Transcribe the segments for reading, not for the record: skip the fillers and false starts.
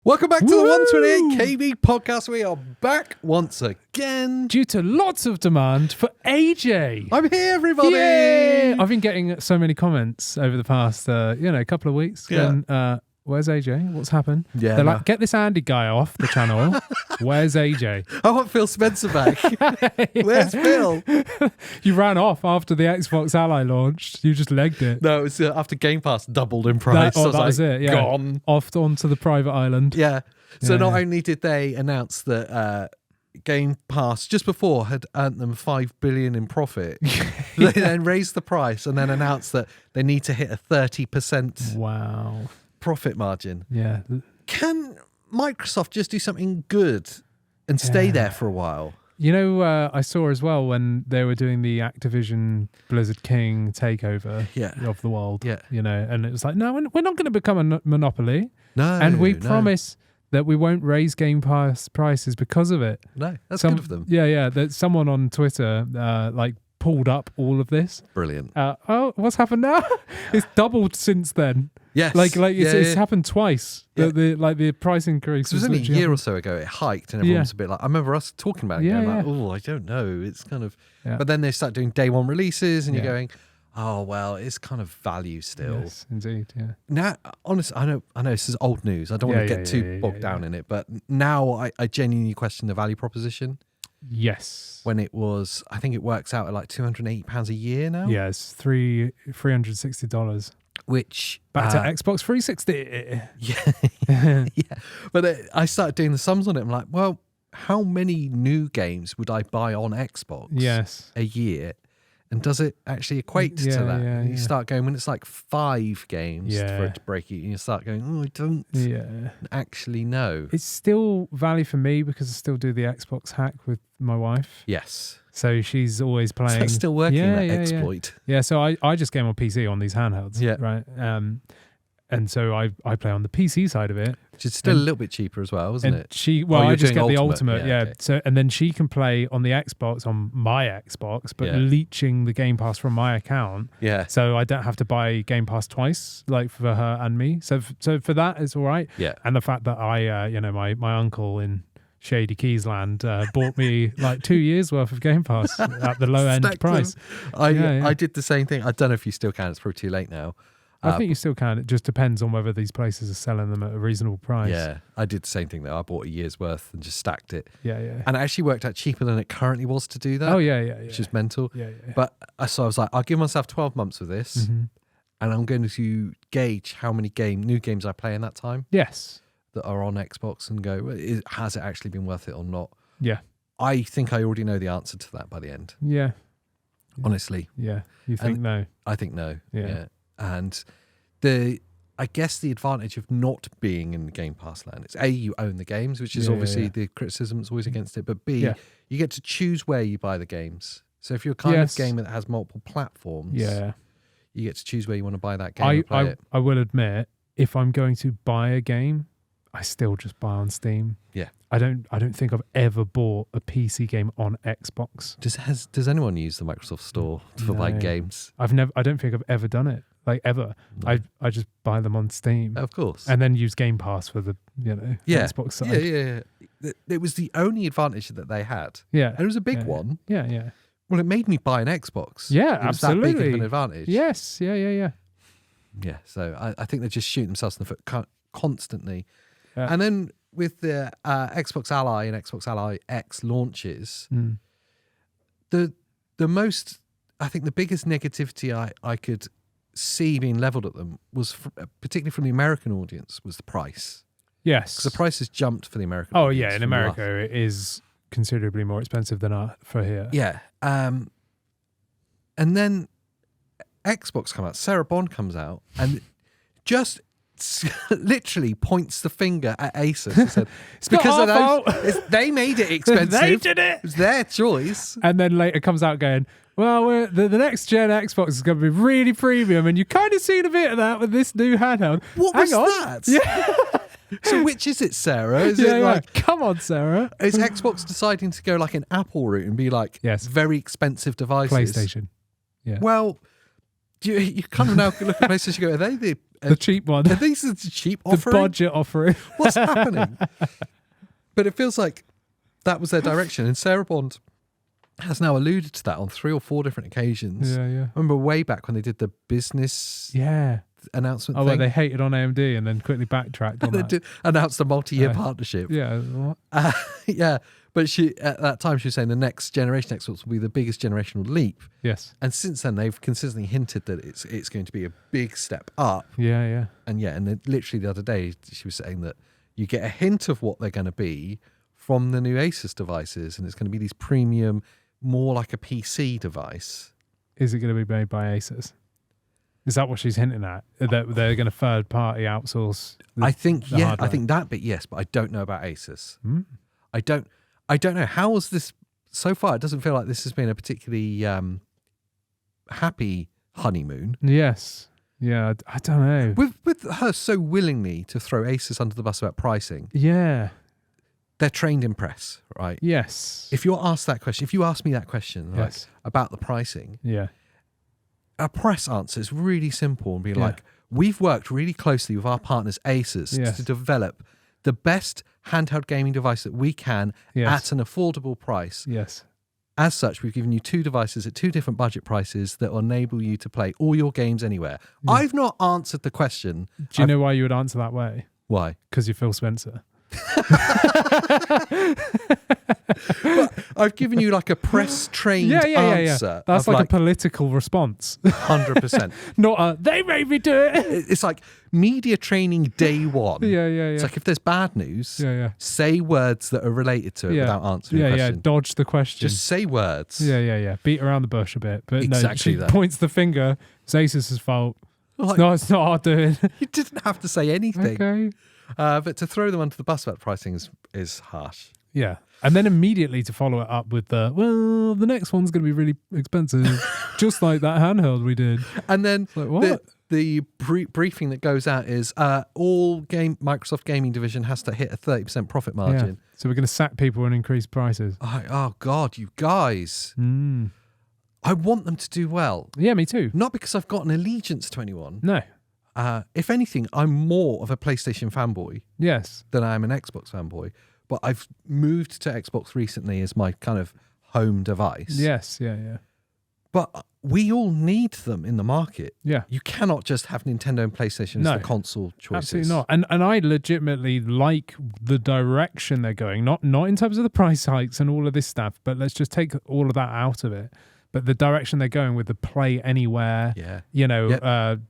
Welcome back to the 128 KB podcast. We are back once again. Due to lots of demand for AJ. I'm here, everybody. Yay! I've been getting so many comments over the past, couple of weeks. Yeah. Going, where's AJ? What's happened? Yeah, They're no. like, get this Andy guy off the channel. Where's AJ? I want Phil Spencer back. Where's Phil? You ran off after the Xbox Ally launched. You just legged it. No, it was after Game Pass doubled in price. That was it. Yeah. Gone. Off onto the private island. Yeah. So Yeah. not only did they announce that Game Pass just before had earned them $5 billion in profit, they then raised the price and then announced that they need to hit a 30% Wow. profit margin. Yeah. Can Microsoft just do something good and stay there for a while? You know, I saw as well when they were doing the Activision Blizzard King takeover of the world. Yeah. You know, and it was like, no, we're not going to become a monopoly. No. And we no. promise that we won't raise Game Pass prices because of it. No, that's good of them. Yeah. That someone on Twitter pulled up all of this. Brilliant. What's happened now? It's doubled since then. Yes. It's happened twice. Yeah. The price increase It was only a literally year or so ago it hiked and everyone was a bit like, I remember us talking about it Yeah, going like, oh, I don't know. It's kind of, Yeah. but then they start doing day one releases and you're Yeah. going, oh, well, it's kind of value still. Yes, indeed, yeah. Now, honestly, I know this is old news. I don't want to get too bogged down in it, but now I genuinely question the value proposition. Yes. When it was, I think it works out at like £280 a year now. Yeah, it's $360. Which Back to Xbox 360. yeah. But I started doing the sums on it. I'm like, well, how many new games would I buy on Xbox Yes. a year? And does it actually equate to that? And you start going, when it's like 5 games for it to break it, you start going, oh, I don't actually know. It's still value for me because I still do the Xbox hack with my wife. Yes. So she's always playing. So that's still working, that exploit. Yeah, so I just game on PC on these handhelds. Yeah. Right. And so I play on the PC side of it. Which is still a little bit cheaper as well, isn't it? I just get the ultimate. Okay. So and then she can play on the Xbox on my Xbox, but leeching the Game Pass from my account. Yeah. So I don't have to buy Game Pass twice, like for her and me. So for that, it's all right. Yeah. And the fact that my uncle in Shady Keys land bought me like 2 years worth of Game Pass at the low end price. I did the same thing. I don't know if you still can. It's probably too late now. I think you still can. It just depends on whether these places are selling them at a reasonable price. Yeah, I did the same thing though. I bought a year's worth and just stacked it. Yeah. And it actually worked out cheaper than it currently was to do that. Oh, yeah. Which is mental. Yeah. But so I was like, I'll give myself 12 months of this and I'm going to gauge how many new games I play in that time. Yes. That are on Xbox and go, has it actually been worth it or not? Yeah. I think I already know the answer to that by the end. Yeah. Honestly. Yeah. You think no? I think no. Yeah. And I guess the advantage of not being in the Game Pass land is A, you own the games, which is obviously the criticism is always against it, but B, you get to choose where you buy the games. So if you're a kind of gamer that has multiple platforms, you get to choose where you want to buy that game and play it. I will admit, if I'm going to buy a game, I still just buy on Steam. Yeah. I don't think I've ever bought a PC game on Xbox. Does anyone use the Microsoft Store for buying games? I don't think I've ever done it. Like ever. No. I just buy them on Steam. Of course. And then use Game Pass for the Xbox side. Yeah. It was the only advantage that they had. Yeah. And it was a big one. Yeah. Well, it made me buy an Xbox. Yeah, it was absolutely. that big of an advantage. Yes. Yeah. Yeah. So I think they just shoot themselves in the foot constantly. Yeah. And then with the Xbox Ally and Xbox Ally X launches, the most, I think the biggest negativity I could see being leveled at them was, particularly from the American audience, was the price. Yes. Because the price has jumped for the American audience. audience. Oh, yeah. In America, it is considerably more expensive than for here. Yeah. And then Xbox come out, Sarah Bond comes out, and just literally points the finger at ASUS and said, it's because of those. They made it expensive. They did it. It's their choice. And then later comes out going, well, the next gen Xbox is going to be really premium, and you kind of seen a bit of that with this new handheld. What was that? Yeah. So which is it, Sarah? Is it like, come on, Sarah? Is Xbox deciding to go like an Apple route and be like, very expensive devices? PlayStation. Yeah. Well, you kind of now look at PlayStation and go, are they the The cheap one. These are the cheap The offering. budget offering. What's happening? But it feels like that was their direction. And Sarah Bond has now alluded to that on 3 or 4 different occasions. Yeah, yeah. I remember way back when they did the business announcement thing. Where they hated on AMD and then quickly backtracked on that. Announced a multi-year partnership. Yeah. What? Yeah. But at that time, she was saying the next generation Xbox will be the biggest generational leap. Yes. And since then, they've consistently hinted that it's going to be a big step up. Yeah, yeah. And then literally the other day, she was saying that you get a hint of what they're going to be from the new ASUS devices, and it's going to be these premium, more like a PC device. Is it going to be made by ASUS? Is that what she's hinting at? That they're going to third party outsource? I think hardware? I think that bit yes, but I don't know about ASUS. I don't know. How was this so far? It doesn't feel like this has been a particularly happy honeymoon. Yes. Yeah, I don't know. With her so willingly to throw ASUS under the bus about pricing. Yeah. They're trained in press, right? Yes. If you're asked that question, if you ask me that question like, about the pricing, a press answer is really simple and be like, we've worked really closely with our partners ASUS to develop the best handheld gaming device that we can at an affordable price. Yes. As such, we've given you 2 devices at 2 different budget prices that will enable you to play all your games anywhere. Yeah. I've not answered the question. Do you know why you would answer that way? Why? Because you're Phil Spencer. But I've given you like a press trained answer. Yeah. That's like a political response. 100%. Not they made me do it. It's like media training day one. Yeah. It's like if there's bad news, say words that are related to it without answering the question. Yeah, dodge the question. Just say words. Yeah. Beat around the bush a bit. But exactly no, she points the finger. It's ASUS's fault. Like, no, it's not our doing. You didn't have to say anything. Okay. But to throw them under the bus about pricing is harsh. Yeah. And then immediately to follow it up with the next one's going to be really expensive, just like that handheld we did. And then like, what? the briefing that goes out is Microsoft Gaming Division has to hit a 30% profit margin. Yeah. So we're going to sack people and increase prices. Oh God, you guys. I want them to do well. Yeah, me too. Not because I've got an allegiance to anyone. No. If anything, I'm more of a PlayStation fanboy than I am an Xbox fanboy. But I've moved to Xbox recently as my kind of home device. Yes, yeah. But we all need them in the market. Yeah. You cannot just have Nintendo and PlayStation as the console choices. Absolutely not. And I legitimately like the direction they're going. Not in terms of the price hikes and all of this stuff, but let's just take all of that out of it. But the direction they're going with the play anywhere,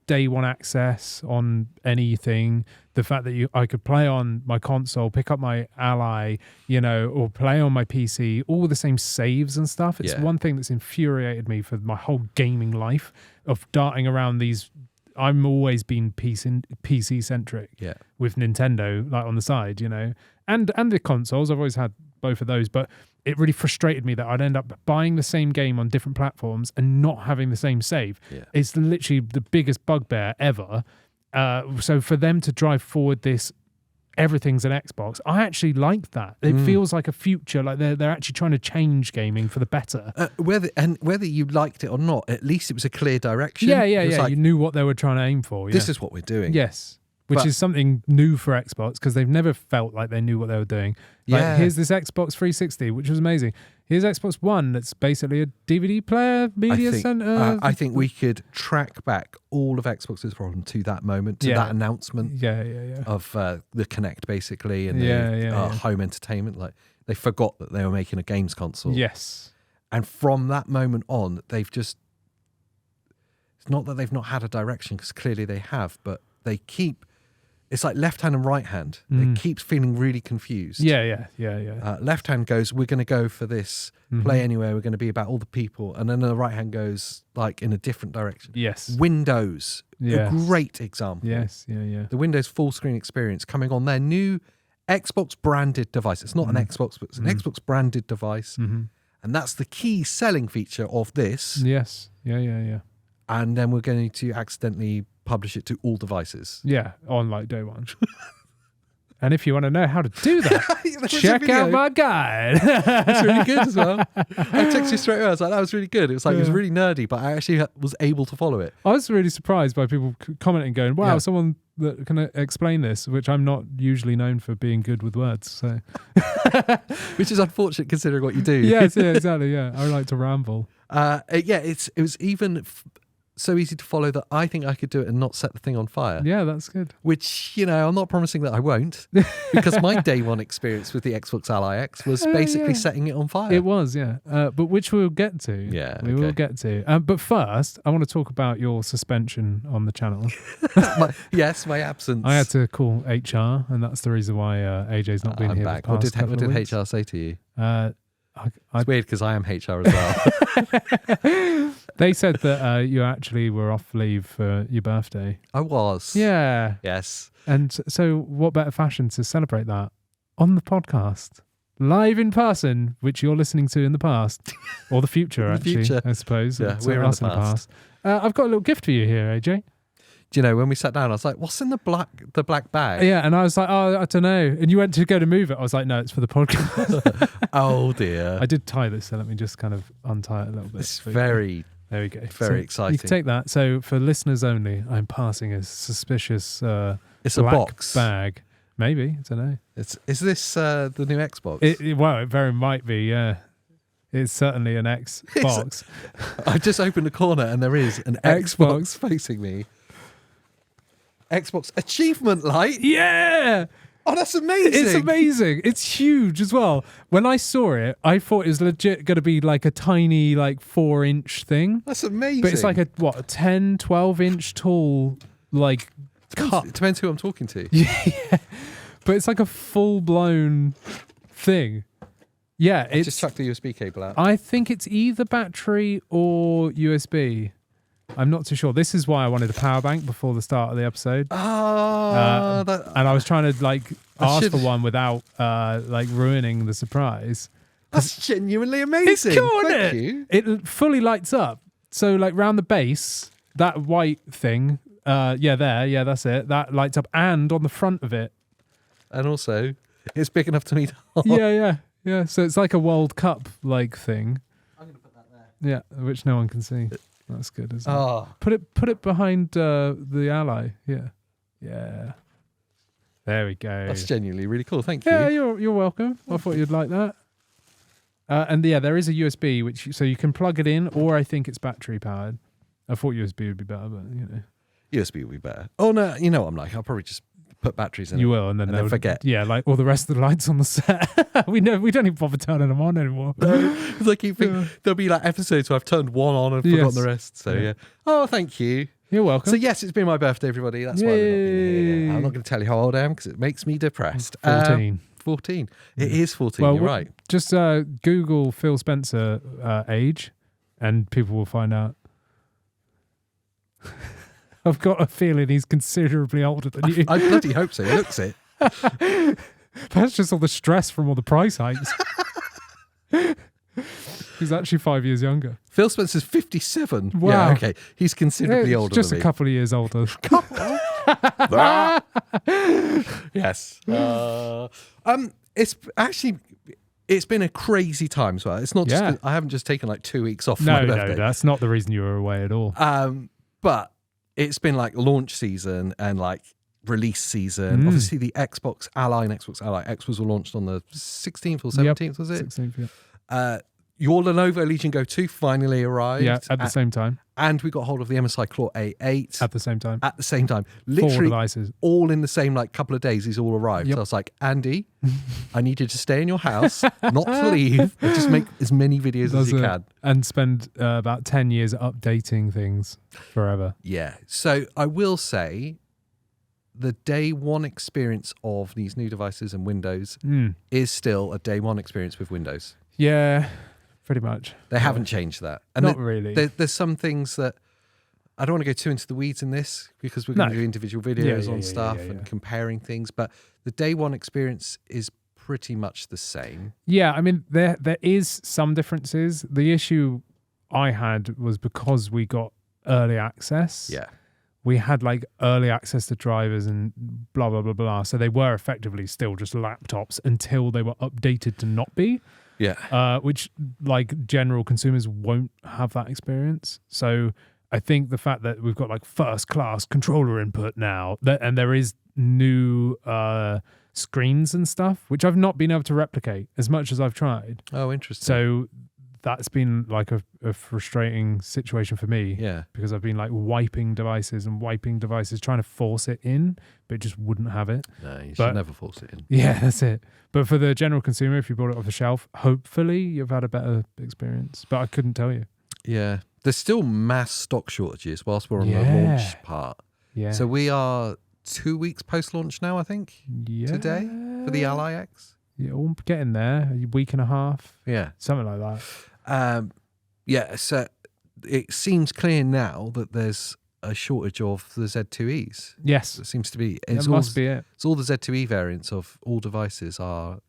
day one access on anything, the fact that I could play on my console, pick up my Ally, or play on my PC, all the same saves and stuff. It's one thing that's infuriated me for my whole gaming life of darting around these. I'm always been PC centric with Nintendo, like on the side, and the consoles. I've always had both of those, but it really frustrated me that I'd end up buying the same game on different platforms and not having the same save. Yeah. It's literally the biggest bugbear ever. So for them to drive forward this, everything's an Xbox, I actually like that. It feels like a future, like they're actually trying to change gaming for the better. Whether you liked it or not, at least it was a clear direction. Yeah. Like, you knew what they were trying to aim for. This is what we're doing. Yes. Which is something new for Xbox because they've never felt like they knew what they were doing. Like, here's this Xbox 360, which was amazing. Here's Xbox One that's basically a DVD player, media center. I think we could track back all of Xbox's problem to that moment, to that announcement of the Kinect, basically, and the home entertainment. Like, they forgot that they were making a games console. Yes. And from that moment on, they've just... It's not that they've not had a direction, because clearly they have, but they keep... It's like left hand and right hand. It keeps feeling really confused. Yeah. Left hand goes, we're going to go for this, play anywhere, we're going to be about all the people. And then the right hand goes like in a different direction. Yes. Windows, a great example. Yes, yeah. The Windows full screen experience coming on their new Xbox branded device. It's not an Xbox, but it's an Xbox branded device. And that's the key selling feature of this. Yes, yeah. And then we're going to accidentally publish it to all devices. Yeah, on like day one. And if you want to know how to do that, check out my guide. It's really good as well. I texted you straight away. I was like, that was really good. It was like, it was really nerdy, but I actually was able to follow it. I was really surprised by people commenting, going, wow, someone that can explain this, which I'm not usually known for being good with words. So, which is unfortunate considering what you do. Yes, yeah, exactly. Yeah, I like to ramble. It was even so easy to follow that I think I could do it and not set the thing on fire. Yeah, that's good. Which, I'm not promising that I won't, because my day one experience with the Xbox Ally X was basically setting it on fire. It was, yeah. But which we'll get to. Yeah, we will get to. But first, I want to talk about your suspension on the channel. my absence. I had to call HR, and that's the reason why AJ's not been here back. for the past What did weeks. HR say to you? It's weird because I am HR as well. They said that you actually were off leave for your birthday. I was. Yeah. Yes. And so what better fashion to celebrate that on the podcast? Live in person, which you're listening to in the past. Or the future, I suppose. Yeah, we're in the past. I've got a little gift for you here, AJ. Do you know, when we sat down, I was like, what's in the black bag? Yeah, and I was like, oh, I don't know. And you went to go to move it. I was like, no, it's for the podcast. Oh, dear. I did tie this, so let me just kind of untie it a little bit. It's very... There we go. Very exciting. You can take that. So for listeners only, I'm passing a suspicious it's a box bag. Maybe. I don't know. Is this the new Xbox? It very might be, yeah. It's certainly an Xbox. I just opened a corner and there is an Xbox facing me. Xbox Achievement Light? Yeah! Oh, that's amazing. It's amazing. It's huge as well. When I saw it, I thought it was legit going to be like a tiny, 4-inch thing. That's amazing. But it's like a 10, 12-inch tall, cup. It depends who I'm talking to. Yeah. But it's like a full-blown thing. Yeah. It's just chuck the USB cable out. I think it's either battery or USB. I'm not too sure. This is why I wanted a power bank before the start of the episode. And I was trying to ask for one without ruining the surprise. That's genuinely amazing. It's cool, Thank you. It fully lights up. So round the base, that white thing, that's it. That lights up, and on the front of it. And also, it's big enough to meet. Yeah. So it's like a World Cup thing. I'm going to put that there. Yeah, which no one can see. That's good, isn't it? Put it behind the Ally. Yeah. There we go. That's genuinely really cool. Thank you. Yeah, you're welcome. I thought you'd like that. And there is a USB so you can plug it in, or I think it's battery powered. I thought USB would be better, but USB would be better. Oh no, you know what I'm like. I'll probably just put batteries in. You will, and then forget. Yeah, like all the rest of the lights on the set. we don't even bother turning them on anymore. Because I keep thinking there'll be episodes where I've turned one on and forgotten the rest. So yeah. Oh, thank you. You're welcome. So yes, it's been my birthday, everybody. That's why we're not been here. I'm not going to tell you how old I am because it makes me depressed. 14. 14. It is 14. Well, you're right. Just Google Phil Spencer age, and people will find out. I've got a feeling he's considerably older than you. I bloody hope so. He looks it. That's just all the stress from all the price hikes. He's actually 5 years younger. Phil Spencer's 57. Wow. Yeah, okay. He's considerably older just than me. A couple of years older. Yes. It's been a crazy time as well. It's not just I haven't just taken 2 weeks off for my birthday. No, that's not the reason you were away at all. But it's been launch season and release season. Obviously the Xbox Ally and Xbox Ally X was launched on the 16th or 17th, was it? 16th, yeah. Your Lenovo Legion Go 2 finally arrived. Yeah, at the same time. And we got hold of the MSI Claw A8. At the same time. At the same time. Literally 4 devices. All in the same couple of days, these all arrived. Yep. So I was like, Andy, I need you to stay in your house, not to leave, and just make as many videos as you can. And spend about 10 years updating things forever. Yeah. So I will say the day one experience of these new devices and Windows is still a day one experience with Windows. Yeah. Pretty much. They haven't changed that. And not really. There's some things that I don't want to go too into the weeds in this because we're going to do individual videos on stuff and comparing things. But the day one experience is pretty much the same. Yeah, I mean, there is some differences. The issue I had was because we got early access. Yeah. we had like early access to drivers and blah, blah, blah, blah. So they were effectively still just laptops until they were updated to not be. Yeah. Which like general consumers won't have that experience. So I think the fact that we've got like first class controller input now, and there is new screens and stuff, which I've not been able to replicate as much as I've tried. Oh, interesting. So that's been like a frustrating situation for me. Yeah. Because I've been like wiping devices, trying to force it in, but it just wouldn't have it. No, you should never force it in. Yeah, that's it. But for the general consumer, if you bought it off the shelf, hopefully you've had a better experience. But I couldn't tell you. Yeah. There's still mass stock shortages whilst we're on the launch part. Yeah. So we are 2 weeks post-launch now, I think, today for the Ally X. Yeah, we're getting there. A week and a half. Yeah. Something like that. Yeah, so it seems clear now that there's a shortage of the Z2Es. Yes. It seems to be. It must be it. It's all the Z2E variants of all devices are.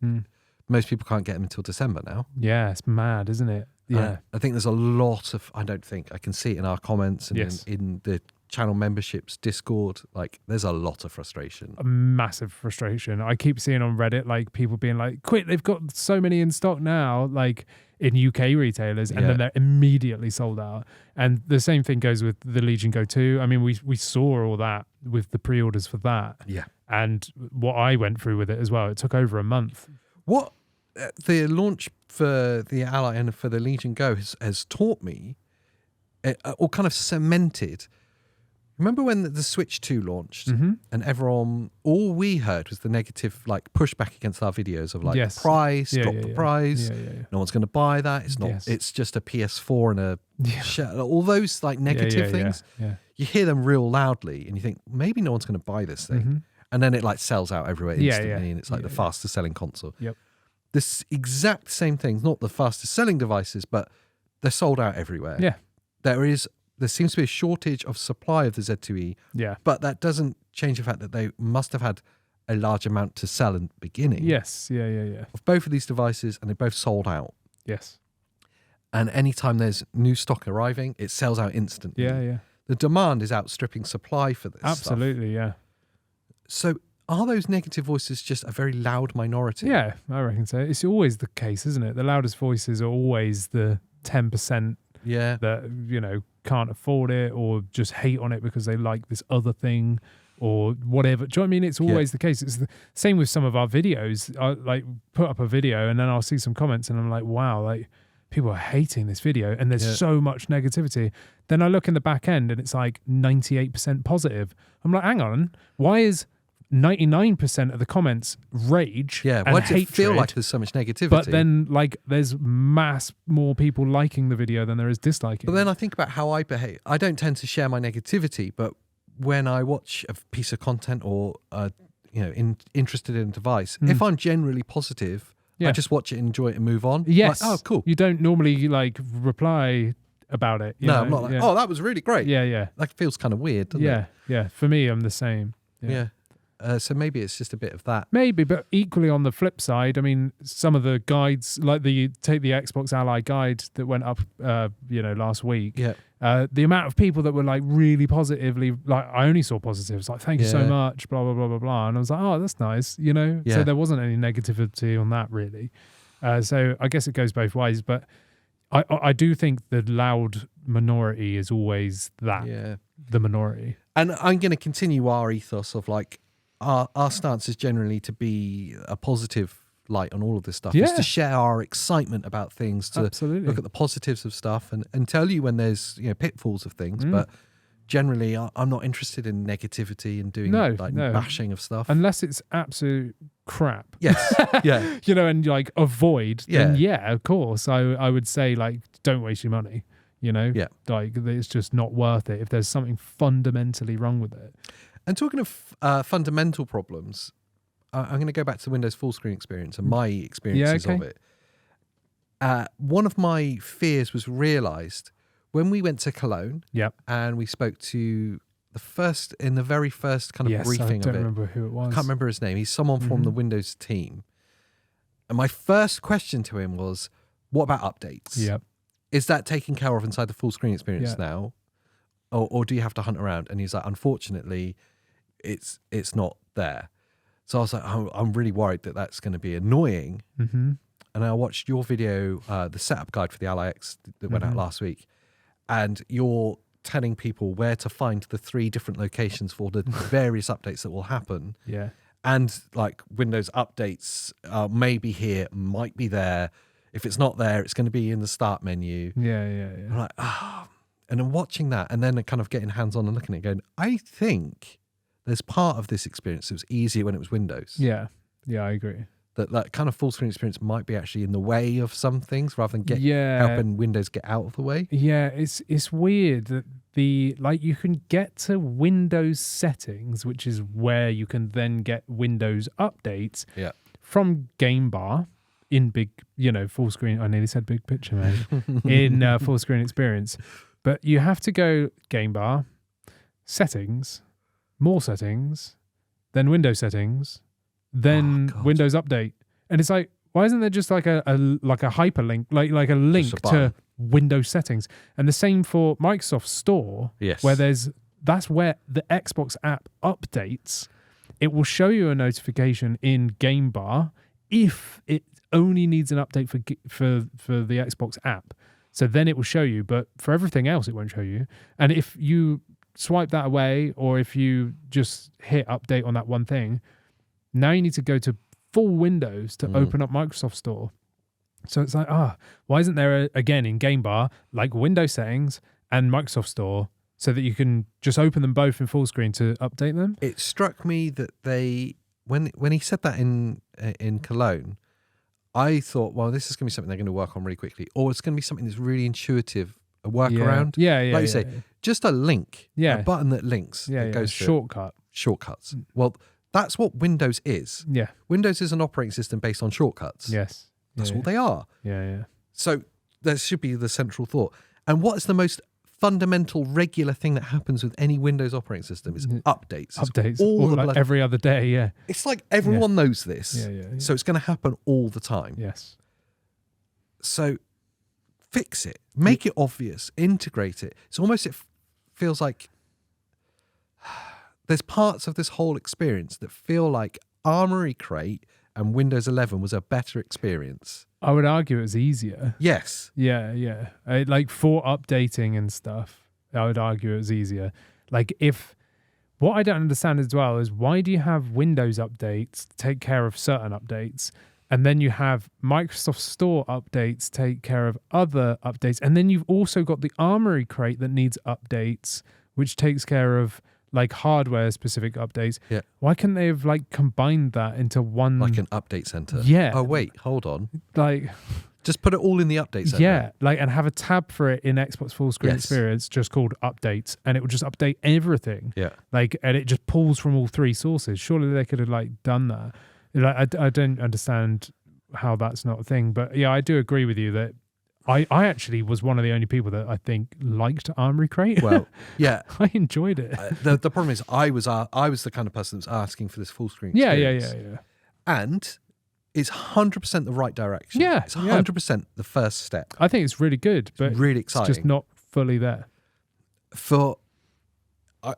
Most people can't get them until December now. Yeah, it's mad, isn't it? Yeah. I think there's a lot of, I can see it in our comments and in the channel memberships, Discord, like there's a lot of frustration. A massive frustration. I keep seeing on Reddit, like people being like, quick, they've got so many in stock now, like in UK retailers, and then they're immediately sold out. And the same thing goes with the Legion Go 2. I mean, we saw all that with the pre-orders for that. Yeah. And what I went through with it as well, it took over a month. What the launch for the Ally and for the Legion Go has taught me, or kind of cemented. Remember when the Switch 2 launched and everyone, all we heard was the negative like pushback against our videos of like the price, drop the price, no one's going to buy that, it's not, it's just a PS4 and a all those like negative things. You hear them real loudly and you think maybe no one's going to buy this thing. And then it like sells out everywhere instantly and it's like the fastest selling console. This exact same things, not the fastest selling devices, but they're sold out everywhere. There seems to be a shortage of supply of the Z2E, but that doesn't change the fact that they must have had a large amount to sell in the beginning. Of both of these devices, and they both sold out. And anytime there's new stock arriving, it sells out instantly. The demand is outstripping supply for this stuff. So are those negative voices just a very loud minority? Yeah, I reckon so. It's always the case, isn't it? The loudest voices are always the 10% that, you know, can't afford it or just hate on it because they like this other thing or whatever. Do you know what I mean? It's always the case. It's the same with some of our videos. I like put up a video and then I'll see some comments and I'm like, wow, like people are hating this video and there's so much negativity. Then I look in the back end and it's like 98% positive. I'm like, hang on, why is 99% of the comments rage and why does it feel hatred, like there's so much negativity? but then like there's mass more people liking the video than there is disliking. But then I think about how I behave. I don't tend to share my negativity, but when I watch a piece of content or interested in a device, if I'm generally positive, I just watch it, enjoy it, and move on. Yes. Like, oh, cool. You don't normally like reply about it. I'm not like, oh, that was really great. Yeah. That feels kind of weird, doesn't it? Yeah. For me, I'm the same. Yeah. So maybe it's just a bit of that. Maybe, but equally on the flip side, I mean, some of the guides, like the Xbox Ally guide that went up, last week. The amount of people that were like really positively, like I only saw positives, like thank you so much, blah blah blah blah blah, and I was like, oh, that's nice, you know. So there wasn't any negativity on that really. So I guess it goes both ways, but I do think the loud minority is always the minority. And I'm going to continue our ethos of like. Our stance is generally to be a positive light on all of this stuff. Is to share our excitement about things, to look at the positives of stuff and tell you when there's pitfalls of things. But generally, I'm not interested in negativity and doing bashing of stuff. Unless it's absolute crap. Yes. Yeah. And like avoid, then of course. I would say like don't waste your money. Like it's just not worth it if there's something fundamentally wrong with it. And talking of fundamental problems, I'm going to go back to the Windows full screen experience and my experiences of it. One of my fears was realised when we went to Cologne and we spoke to the very first kind of briefing of it. I don't remember who it was. I can't remember his name. He's someone from the Windows team. And my first question to him was, what about updates? Is that taken care of inside the full screen experience now? or do you have to hunt around? And he's like, unfortunately, it's not there. So I was like, I'm really worried that that's going to be annoying. Mm-hmm. And I watched your video, the setup guide for the Ally X that went out last week, and you're telling people where to find the 3 different locations for the various updates that will happen. Yeah. And like Windows updates may be here, might be there. If it's not there, it's going to be in the start menu. Yeah. I'm like, and I'm watching that and then kind of getting hands-on and looking at it going, I think there's part of this experience that was easier when it was Windows. Yeah, I agree. That kind of full screen experience might be actually in the way of some things rather than helping Windows get out of the way. Yeah, it's weird that you can get to Windows settings, which is where you can then get Windows updates from Game Bar in big, full screen. I nearly said big picture, man. In full screen experience. But you have to go Game Bar, settings, more settings, then Windows settings, then Windows Update, and it's like, why isn't there just like a hyperlink, like a link to Windows settings? And the same for Microsoft Store, where that's where the Xbox app updates. It will show you a notification in Game Bar if it only needs an update for the Xbox app. So then it will show you, but for everything else, it won't show you. And if you swipe that away, or if you just hit update on that one thing, now you need to go to full Windows to open up Microsoft Store. So it's like, why isn't there, again, in Game Bar, like Windows settings and Microsoft Store, so that you can just open them both in full screen to update them? It struck me that when he said that in Cologne, I thought, well, this is going to be something they're going to work on really quickly, or it's going to be something that's really intuitive, a workaround. Yeah. Like you say, just a link, a button that links, that goes shortcuts. Well, that's what Windows is. Yeah. Windows is an operating system based on shortcuts. Yes. That's what they are. Yeah. So that should be the central thought. And what is the most fundamental, regular thing that happens with any Windows operating system is updates. Updates. All like every other day, yeah. It's like everyone knows this. Yeah. So it's going to happen all the time. Yes. So fix it. Make it obvious. Integrate it. It's almost, it feels like there's parts of this whole experience that feel like Armoury Crate and Windows 11 was a better experience. I would argue it was easier. Yes. Yeah. Like for updating and stuff, I would argue it was easier. Like what I don't understand as well is, why do you have Windows updates take care of certain updates, and then you have Microsoft Store updates take care of other updates, and then you've also got the Armoury Crate that needs updates, which takes care of like hardware specific updates. Yeah. Why couldn't they have like combined that into one, like an update center? Yeah. Oh wait, hold on. Like just put it all in the update center. Yeah, like, and have a tab for it in Xbox Full Screen Experience just called Updates, and it will just update everything. Yeah. Like, and it just pulls from all 3 sources. Surely they could have like done that. Like, I don't understand how that's not a thing, but yeah, I do agree with you that I actually was one of the only people that I think liked Armoury Crate. Well, yeah, I enjoyed it. The problem is I was the kind of person that was asking for this full screen Yeah. And it's 100% the right direction. Yeah, it's 100% the first step. I think it's really good, but it's really exciting. It's just not fully there.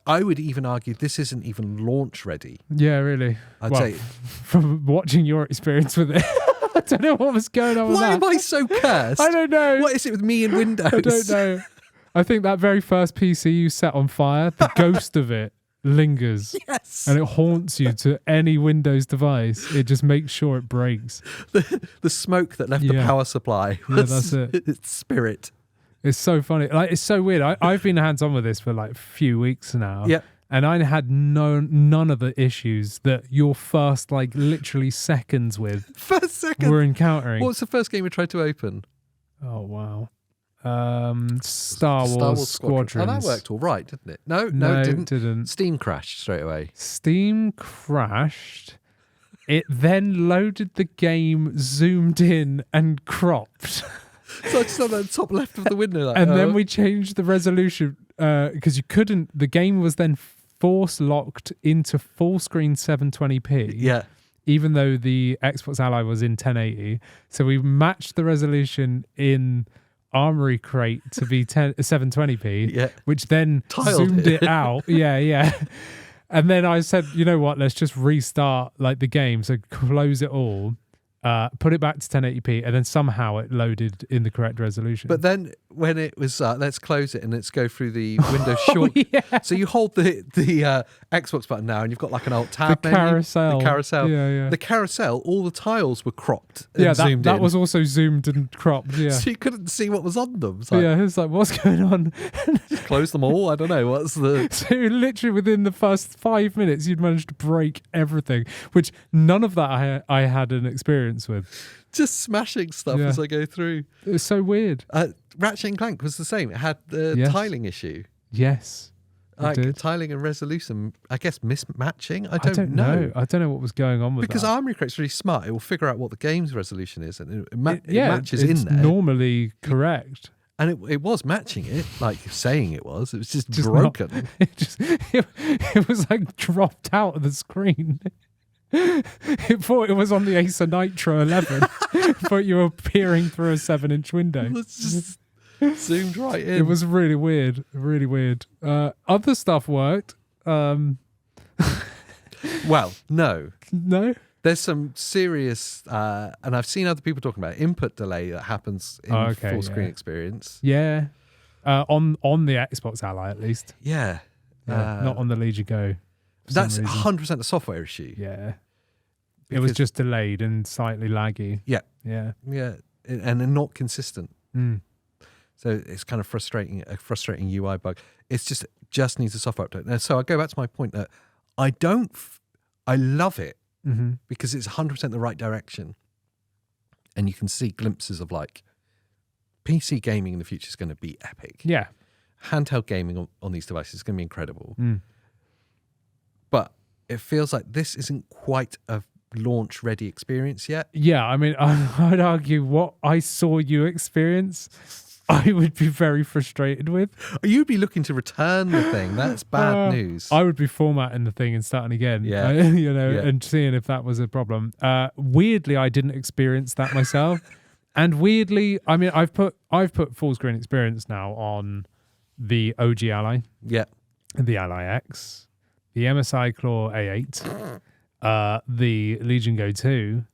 I would even argue this isn't even launch ready. Yeah, really. I'd say from watching your experience with it. I don't know what was going on with that. Why am I so cursed? I don't know. What is it with me and Windows? I don't know. I think that very first PC you set on fire, the ghost of it lingers. Yes. And it haunts you to any Windows device. It just makes sure it breaks. The smoke that left the power supply. That's it. It's spirit. It's so funny. Like, it's so weird. I've been hands-on with this for like a few weeks now. Yeah. And I had none of the issues that your first, like, literally seconds were encountering. What was the first game we tried to open? Oh, wow. Star Wars Squadrons. Oh, that worked all right, didn't it? No, it didn't. Steam crashed straight away. Steam crashed. It then loaded the game, zoomed in, and cropped. So I just on the top left of the window. Like, and then we changed the resolution because you couldn't. The game was then force locked into full screen 720p. Yeah. Even though the Xbox Ally was in 1080, so we matched the resolution in Armoury crate to be 720p, which then Tiled zoomed it out. Yeah. And then I said, you know what? Let's just restart like the game. So close it all, put it back to 1080p, and then somehow it loaded in the correct resolution. But then when it was, let's close it and let's go through the Windows short. So you hold the Xbox button now, and you've got like an alt tab the menu. carousel. The carousel. Yeah. The carousel, all the tiles were cropped and zoomed in. That was also zoomed and cropped. Yeah. So you couldn't see what was on them. It was like, what's going on? Just close them all. I don't know. What's the... So literally within the first 5 minutes, you'd managed to break everything, which none of that I had an experience with. Just smashing stuff as I go through. It was so weird. Ratchet and Clank was the same. It had the tiling issue. Yes. Like tiling and resolution, I guess mismatching. I don't know. I don't know what was going on with because that. Armoury Crate's really smart. It will figure out what the game's resolution is, and it matches in there. Normally correct. And it was matching it, like saying it was. It was just broken. It was like dropped out of the screen. It thought it was on the Acer Nitro 11, but you were peering through a 7-inch window. It's just zoomed right in. It was really weird, really weird. Other stuff worked. Well, no. There's some serious, and I've seen other people talking about input delay that happens in full screen experience. Yeah, on the Xbox Ally at least. Yeah, not on the Legion Go. That's 100% a software issue. Yeah. It was just delayed and slightly laggy. Yeah. And they're not consistent. So it's kind of a frustrating UI bug. It's just needs a software update. Now, so I go back to my point that I love it because it's 100% the right direction. And you can see glimpses of like PC gaming in the future is going to be epic. Yeah. Handheld gaming on these devices is going to be incredible. But it feels like this isn't quite a launch ready experience yet. Yeah, I mean, I'd argue what I saw you experience, I would be very frustrated with. You'd be looking to return the thing. That's bad news. I would be formatting the thing and starting again. And seeing if that was a problem. Weirdly, I didn't experience that myself. And weirdly, I mean, I've put full screen experience now on the OG Ally. Yeah. The Ally X, the MSI Claw A8, the Legion Go 2,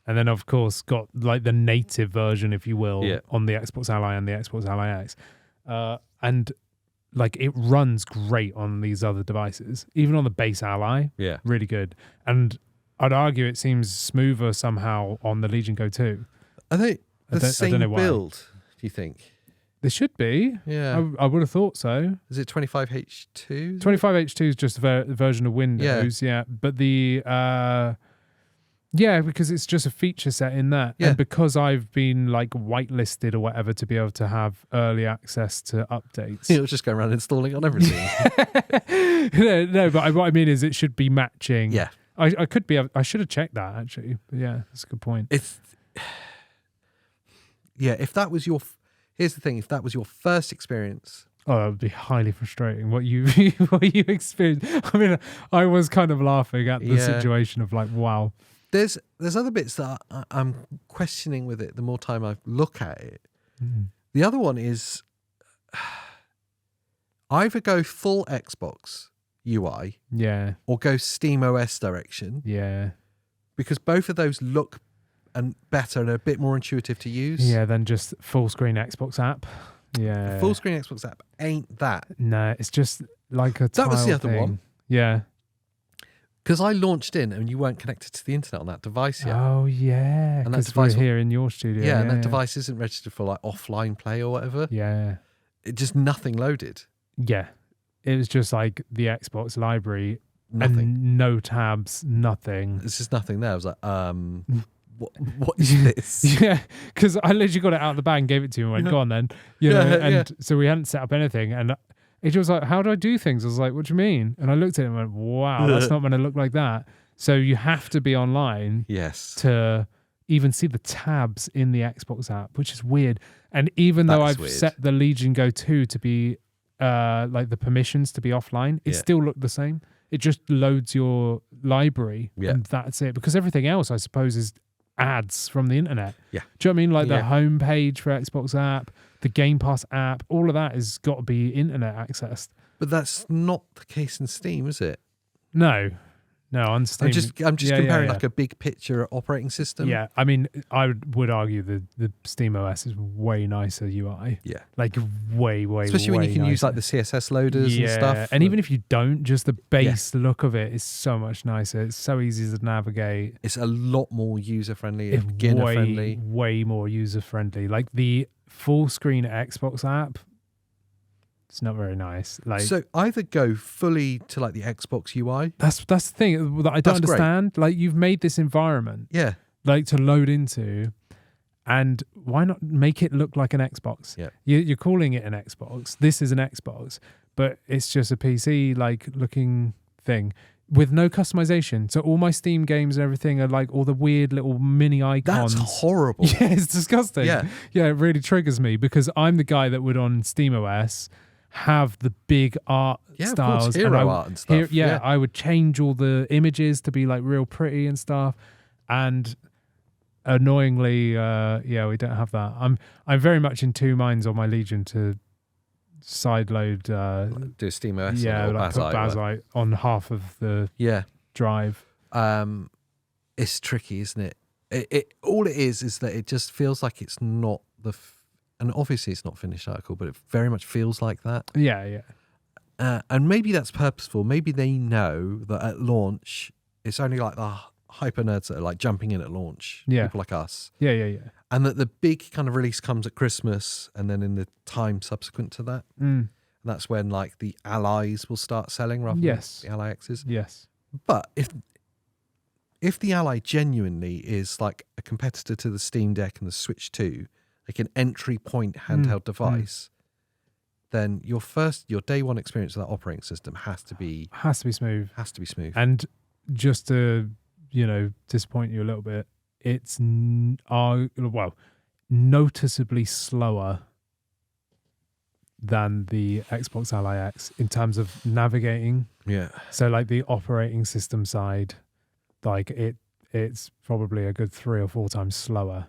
and then of course got like the native version, if you will, on the Xbox Ally and the Xbox Ally X. And like it runs great on these other devices, even on the base Ally. Yeah. Really good. And I'd argue it seems smoother somehow on the Legion Go 2. Are they the same build, do you think? They should be. Yeah. I would have thought so. Is it 25H2? 25H2 is just a version of Windows, But the, because it's just a feature set in that. Yeah. And because I've been like whitelisted or whatever to be able to have early access to updates. It'll just go around installing on everything. No, but what I mean is it should be matching. Yeah. I should have checked that actually. But yeah, that's a good point. If that was here's the thing, if that was your first experience. Oh, that would be highly frustrating. What you experienced. I mean, I was kind of laughing at the situation of like, wow. There's other bits that I'm questioning with it the more time I look at it. The other one is either go full Xbox UI, or go Steam OS direction, because both of those look better and a bit more intuitive to use. Yeah, than just full screen Xbox app. Yeah, the full screen Xbox app ain't that. No, it's just like a tile that was the other thing. one. Yeah. Because I launched in and you weren't connected to the internet on that device yet. Oh, yeah. And that device here in your studio. Yeah, and that device isn't registered for like offline play or whatever. Yeah. It just nothing loaded. Yeah. It was just like the Xbox library. Nothing. And no tabs, nothing. It's just nothing there. I was like, what is this? Yeah, because I literally got it out of the bag and gave it to him and went, go on then. So we hadn't set up anything. And it was like, how do I do things? I was like, what do you mean? And I looked at it and went, wow, that's not going to look like that. So you have to be online to even see the tabs in the Xbox app, which is weird. And even though I've set the Legion Go 2 to be like the permissions to be offline, it still looked the same. It just loads your library and that's it. Because everything else, I suppose, is ads from the internet. Yeah. Do you know what I mean? Like the home page for Xbox app, the Game Pass app, all of that has got to be internet accessed. But that's not the case in Steam, is it? No, on Steam. I'm just comparing like a big picture operating system. Yeah, I mean, I would argue the Steam OS is way nicer UI. Yeah, like way, especially when you can use like the CSS loaders and stuff. And even if you don't, just the base look of it is so much nicer. It's so easy to navigate. It's a lot more user friendly, beginner friendly. Way more user friendly. Like the full screen Xbox app. It's not very nice. Like, so either go fully to like the Xbox UI. That's the thing that I don't understand. Great. Like, you've made this environment, like to load into, and why not make it look like an Xbox? Yeah, you're calling it an Xbox. This is an Xbox, but it's just a PC like looking thing with no customization. So all my Steam games and everything are like all the weird little mini icons. That's horrible. Yeah, it's disgusting. Yeah, it really triggers me because I'm the guy that would on SteamOS have the big art styles, of course, hero art and stuff. I would change all the images to be like real pretty and stuff. And annoyingly, we don't have that. I'm very much in two minds on my Legion to sideload. Do SteamOS, like put Bazzite on half of the drive. It's tricky, isn't it? It all it is that it just feels like it's not the. And obviously it's not finished article, but it very much feels like that. Yeah. And maybe that's purposeful. Maybe they know that at launch, it's only like the hyper nerds that are like jumping in at launch. Yeah. People like us. Yeah. And that the big kind of release comes at Christmas and then in the time subsequent to that. And that's when like the allies will start selling rather than the Ally X's. Yes. But if the Ally genuinely is like a competitor to the Steam Deck and the Switch 2, like an entry point handheld device, then your day one experience of that operating system has to be smooth. And just to disappoint you a little bit, it's noticeably slower than the Xbox Ally X in terms of navigating. Yeah. So like the operating system side, like it's probably a good 3 or 4 times slower.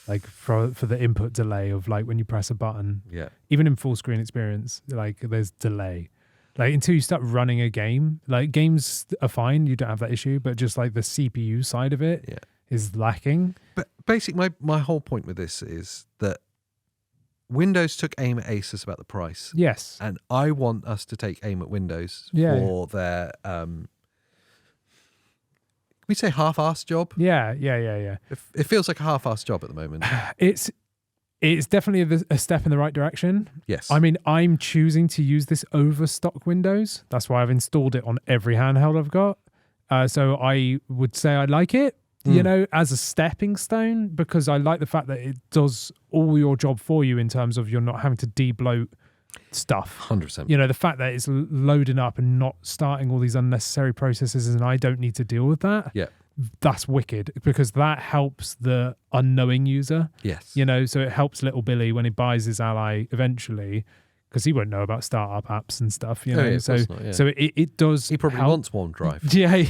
Like for the input delay of like when you press a button, even in full screen experience, like there's delay. Like until you start running a game, like games are fine, you don't have that issue, but just like the CPU side of it is lacking. But basically, my whole point with this is that Windows took aim at ASUS about the price. Yes, and I want us to take aim at Windows for their we say half-assed job. Yeah. It feels like a half-assed job at the moment. It's definitely a step in the right direction. Yes. I mean, I'm choosing to use this over stock Windows. That's why I've installed it on every handheld I've got. So I would say I like it, as a stepping stone, because I like the fact that it does all your job for you in terms of you're not having to de-bloat stuff. 100%. The fact that it's loading up and not starting all these unnecessary processes and I don't need to deal with that. Yeah. That's wicked because that helps the unknowing user. Yes. So it helps little Billy when he buys his Ally eventually because he won't know about startup apps and stuff, So it does. He probably wants OneDrive. Yeah.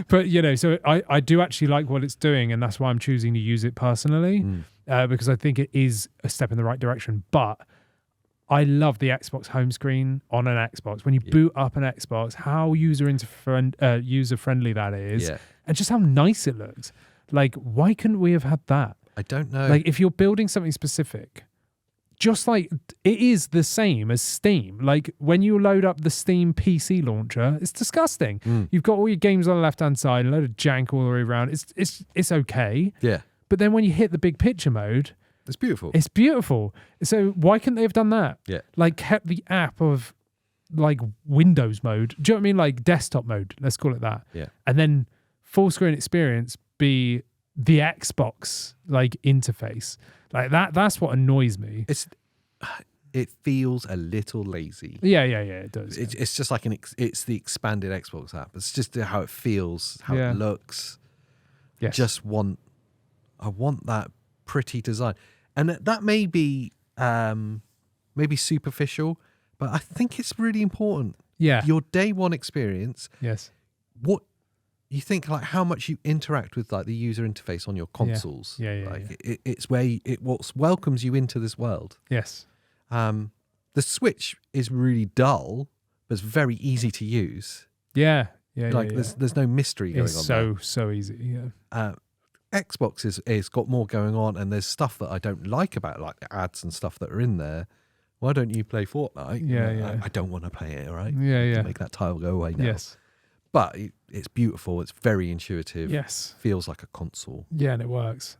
But, so I do actually like what it's doing and that's why I'm choosing to use it personally because I think it is a step in the right direction. But I love the Xbox home screen on an Xbox. When you boot up an Xbox, how user-friendly that is and just how nice it looks. Like, why couldn't we have had that? I don't know. Like, if you're building something specific, just like it is the same as Steam. Like, when you load up the Steam PC launcher, it's disgusting. You've got all your games on the left-hand side, a load of jank all the way around. It's okay. Yeah. But then when you hit the big picture mode, it's beautiful. It's beautiful. So why couldn't they have done that? Yeah. Like kept the app of like Windows mode. Do you know what I mean? Like desktop mode. Let's call it that. Yeah. And then full screen experience be the Xbox like interface. Like that's what annoys me. It feels a little lazy. Yeah. It does. It's just like it's the expanded Xbox app. It's just how it feels, how it looks. Yes. I want that pretty design. And that may be maybe superficial, but I think it's really important. Yeah. Your day one experience. Yes. you think like how much you interact with like the user interface on your consoles. It's where it welcomes you into this world. Yes. The Switch is really dull, but it's very easy to use. There's no mystery going on. It's so easy. Yeah. Xbox is got more going on, and there's stuff that I don't like about like the ads and stuff that are in there. Why don't you play Fortnite? I don't want to play it. All right. To make that title go away now. Yes. But it's beautiful. It's very intuitive. Yes. Feels like a console. Yeah, and it works.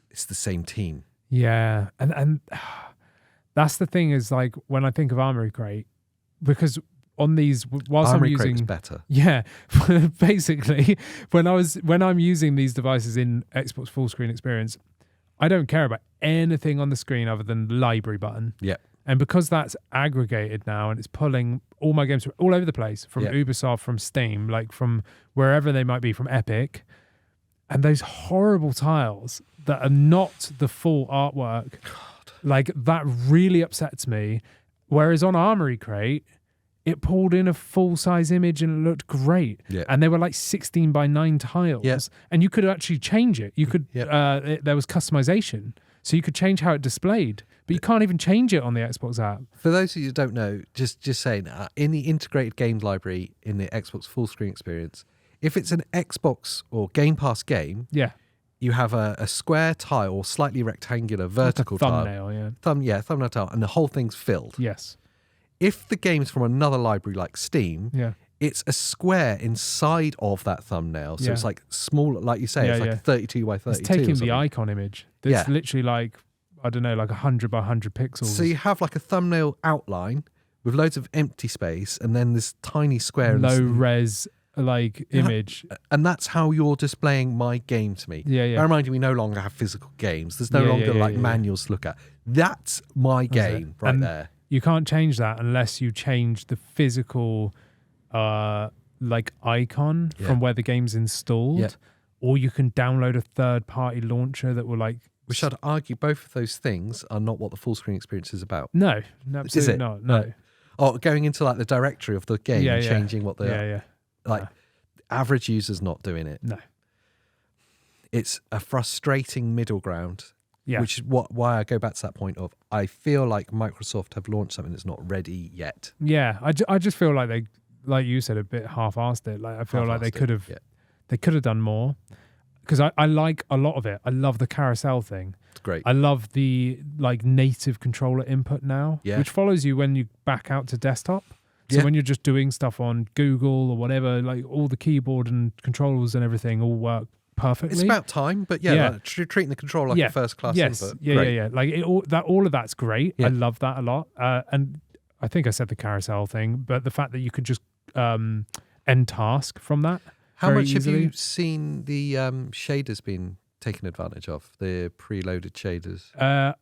It's the same team. Yeah, and that's the thing is like when I think of Armoury Crate, because on these whilst Armoury I'm using Crate was better. Yeah, basically when I'm using these devices in Xbox full screen experience, I don't care about anything on the screen other than the library button. Yeah. And because that's aggregated now and it's pulling all my games from all over the place, from Ubisoft, from Steam, like from wherever they might be, from Epic, and those horrible tiles that are not the full artwork, like that really upsets me. Whereas on Armoury Crate, it pulled in a full-size image and it looked great. Yeah. And they were like 16 by 9 tiles. Yeah. And you could actually change it. You could, there was customization. So you could change how it displayed. But you can't even change it on the Xbox app. For those of you who don't know, just saying, in the integrated games library in the Xbox full screen experience, if it's an Xbox or Game Pass game, you have a square tile or slightly rectangular vertical like a thumbnail, tile. Thumbnail tile, and the whole thing's filled. Yes. If the game's from another library like Steam, it's a square inside of that thumbnail. So it's like small, like you say, it's like 32 by 32. It's taking the icon image. It's literally like, I don't know, like 100 by 100 pixels. So you have like a thumbnail outline with loads of empty space and then this tiny square. Low res like image. And that's how you're displaying my game to me. Bear in mind, we no longer have physical games. There's no longer manuals to look at. That's my game there. You can't change that unless you change the physical like icon from where the game's installed, or you can download a third-party launcher that will like. Which I'd argue both of those things are not what the full screen experience is about. No, absolutely not. No. Or going into like the directory of the game and changing what they are. Like average users not doing it. No. It's a frustrating middle ground. Yeah. Which is why I go back to that point of I feel like Microsoft have launched something that's not ready yet. Yeah, I just feel like they, like you said, a bit half-assed it. Like I feel like they could have done more, because I like a lot of it. I love the carousel thing. It's great. I love the like native controller input now, which follows you when you back out to desktop. So when you're just doing stuff on Google or whatever, like all the keyboard and controls and everything all work perfectly. It's about time, but like, treating the controller like a first class input. Like all of that's great. I love that a lot. And I think I said the carousel thing, but the fact that you could just end task from that. How much have you seen the shaders being taken advantage of? The preloaded shaders.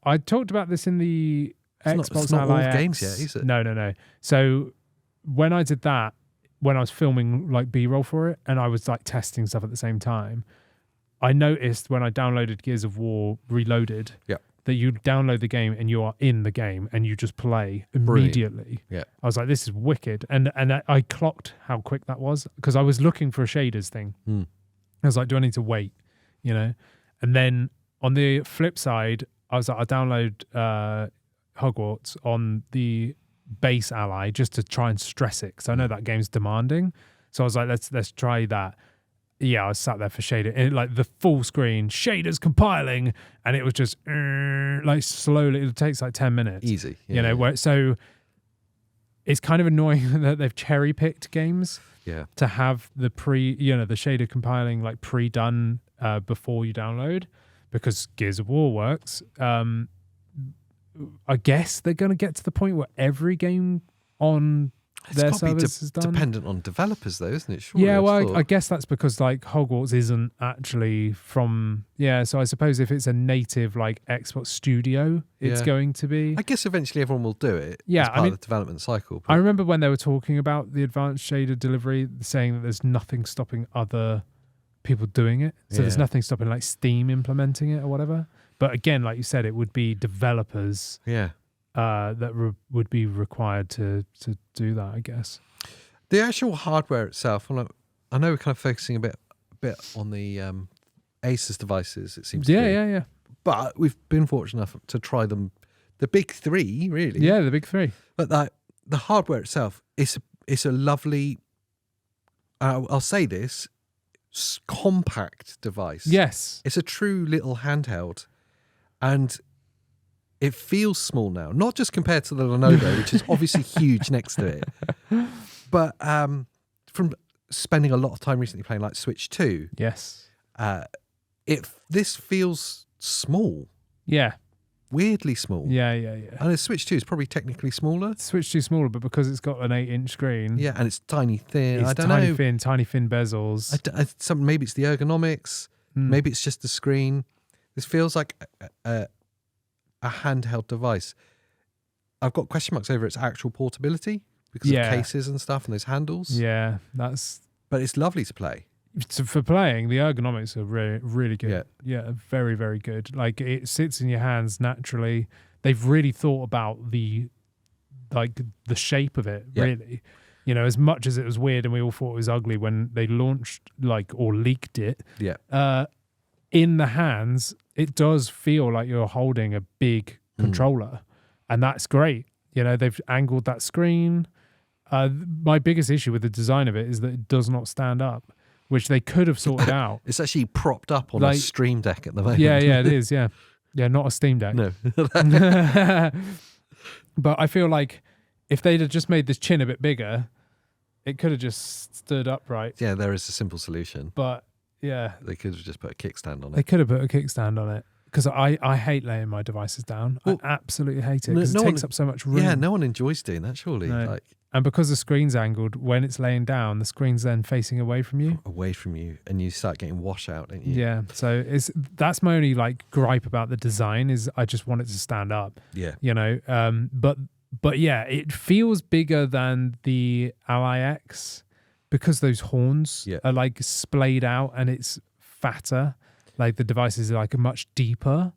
I talked about this in the Xbox it's not Ally all games yet, is it? No. So when I did that, when I was filming like B-roll for it, and I was like testing stuff at the same time, I noticed when I downloaded Gears of War Reloaded that you download the game and you are in the game and you just play immediately. Yeah. I was like, this is wicked. And I clocked how quick that was because I was looking for a shaders thing. I was like, do I need to wait? You know? And then on the flip side, I was like, I'll download Hogwarts on the base Ally just to try and stress it because I know that game's demanding. So I was like, let's try that. Yeah, I was sat there for shader, and like the full screen shaders compiling, and it was just like slowly. It takes like 10 minutes, easy, you know. So it's kind of annoying that they've cherry picked games, to have the the shader compiling like pre-done before you download, because Gears of War works. I guess they're going to get to the point where every game on their service is done. Dependent on developers, though, isn't it? Surely, yeah, well, I guess that's because like Hogwarts isn't actually from. Yeah, so I suppose if it's a native like Xbox Studio, it's going to be. I guess eventually everyone will do it. Yeah, as part of the development cycle. I remember when they were talking about the advanced shader delivery, saying that there's nothing stopping other people doing it. So there's nothing stopping like Steam implementing it or whatever. But again, like you said, it would be developers. Yeah. That would be required to do that, I guess. The actual hardware itself, I know we're kind of focusing a bit on the ASUS devices. It seems. Yeah. But we've been fortunate enough to try them, the big three, really. Yeah, the big three. But the hardware itself is a lovely. I'll say this. Compact device. Yes. It's a true little handheld, and it feels small now, not just compared to the Lenovo, which is obviously huge next to it, but from spending a lot of time recently playing like Switch 2, yes, this feels small. Yeah. Weirdly small. Yeah. And the Switch 2 is probably technically smaller. Switch 2 smaller, but because it's got an 8-inch screen. Yeah, and it's tiny thin. It's I don't know. Tiny thin bezels. Maybe it's the ergonomics. Maybe it's just the screen. This feels like a handheld device. I've got question marks over its actual portability because of cases and stuff and those handles. Yeah, but it's lovely to play. For playing, the ergonomics are really, really good. Yeah, very, very good. Like it sits in your hands naturally. They've really thought about the shape of it. Really, as much as it was weird and we all thought it was ugly when they launched or leaked it. Yeah. In the hands, it does feel like you're holding a big controller, and that's great. They've angled that screen. My biggest issue with the design of it is that it does not stand up, which they could have sorted out. It's actually propped up on a Stream Deck at the moment. Yeah, it is. Yeah, not a Steam Deck. No. But I feel like if they'd have just made this chin a bit bigger, it could have just stood upright. Yeah, there is a simple solution. But yeah, they could have just put a kickstand on it. They could have put a kickstand on it. Because I hate laying my devices down. I absolutely hate it because it takes up so much room. Yeah, no one enjoys doing that, surely. No. And because the screen's angled, when it's laying down, the screen's then facing away from you. And you start getting washout, don't you? Yeah, so that's my only gripe about the design is I just want it to stand up. Yeah. But yeah, it feels bigger than the Ally X because those horns are splayed out and it's fatter. Like the device is much deeper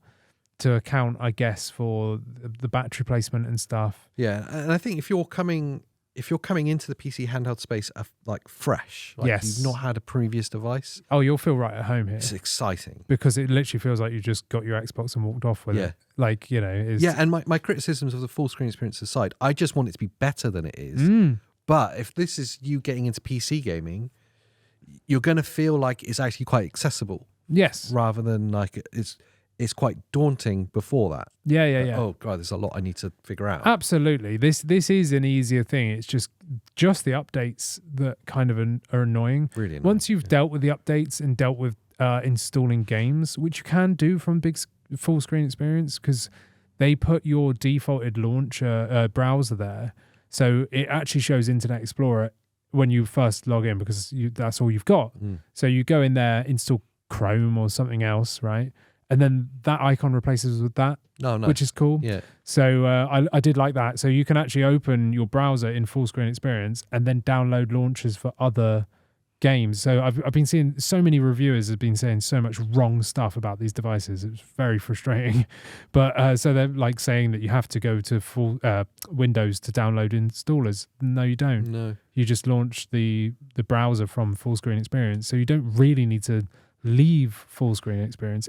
to account, I guess, for the battery placement and stuff. Yeah, and I think if you're coming into the PC handheld space fresh, you've not had a previous device. Oh, you'll feel right at home here. It's exciting because it literally feels like you just got your Xbox and walked off with it. And my criticisms of the full screen experience aside, I just want it to be better than it is. But if this is you getting into PC gaming, you're going to feel like it's actually quite accessible. Yes. Rather than it's quite daunting before that. Yeah. Oh God, there's a lot I need to figure out. Absolutely. This is an easier thing. It's just the updates that kind of are annoying. Really annoying. Once you've dealt with the updates and dealt with installing games, which you can do from big full screen experience because they put your defaulted launcher browser there. So it actually shows Internet Explorer when you first log in because that's all you've got. So you go in there, install Chrome or something else, right? And then that icon replaces with that, which is cool. Yeah. So I did like that. So you can actually open your browser in full screen experience and then download launchers for other games. So I've been seeing so many reviewers have been saying so much wrong stuff about these devices. It's very frustrating. But so they're saying that you have to go to full Windows to download installers. No, you don't. No. You just launch the browser from full screen experience. So you don't really need to leave full screen experience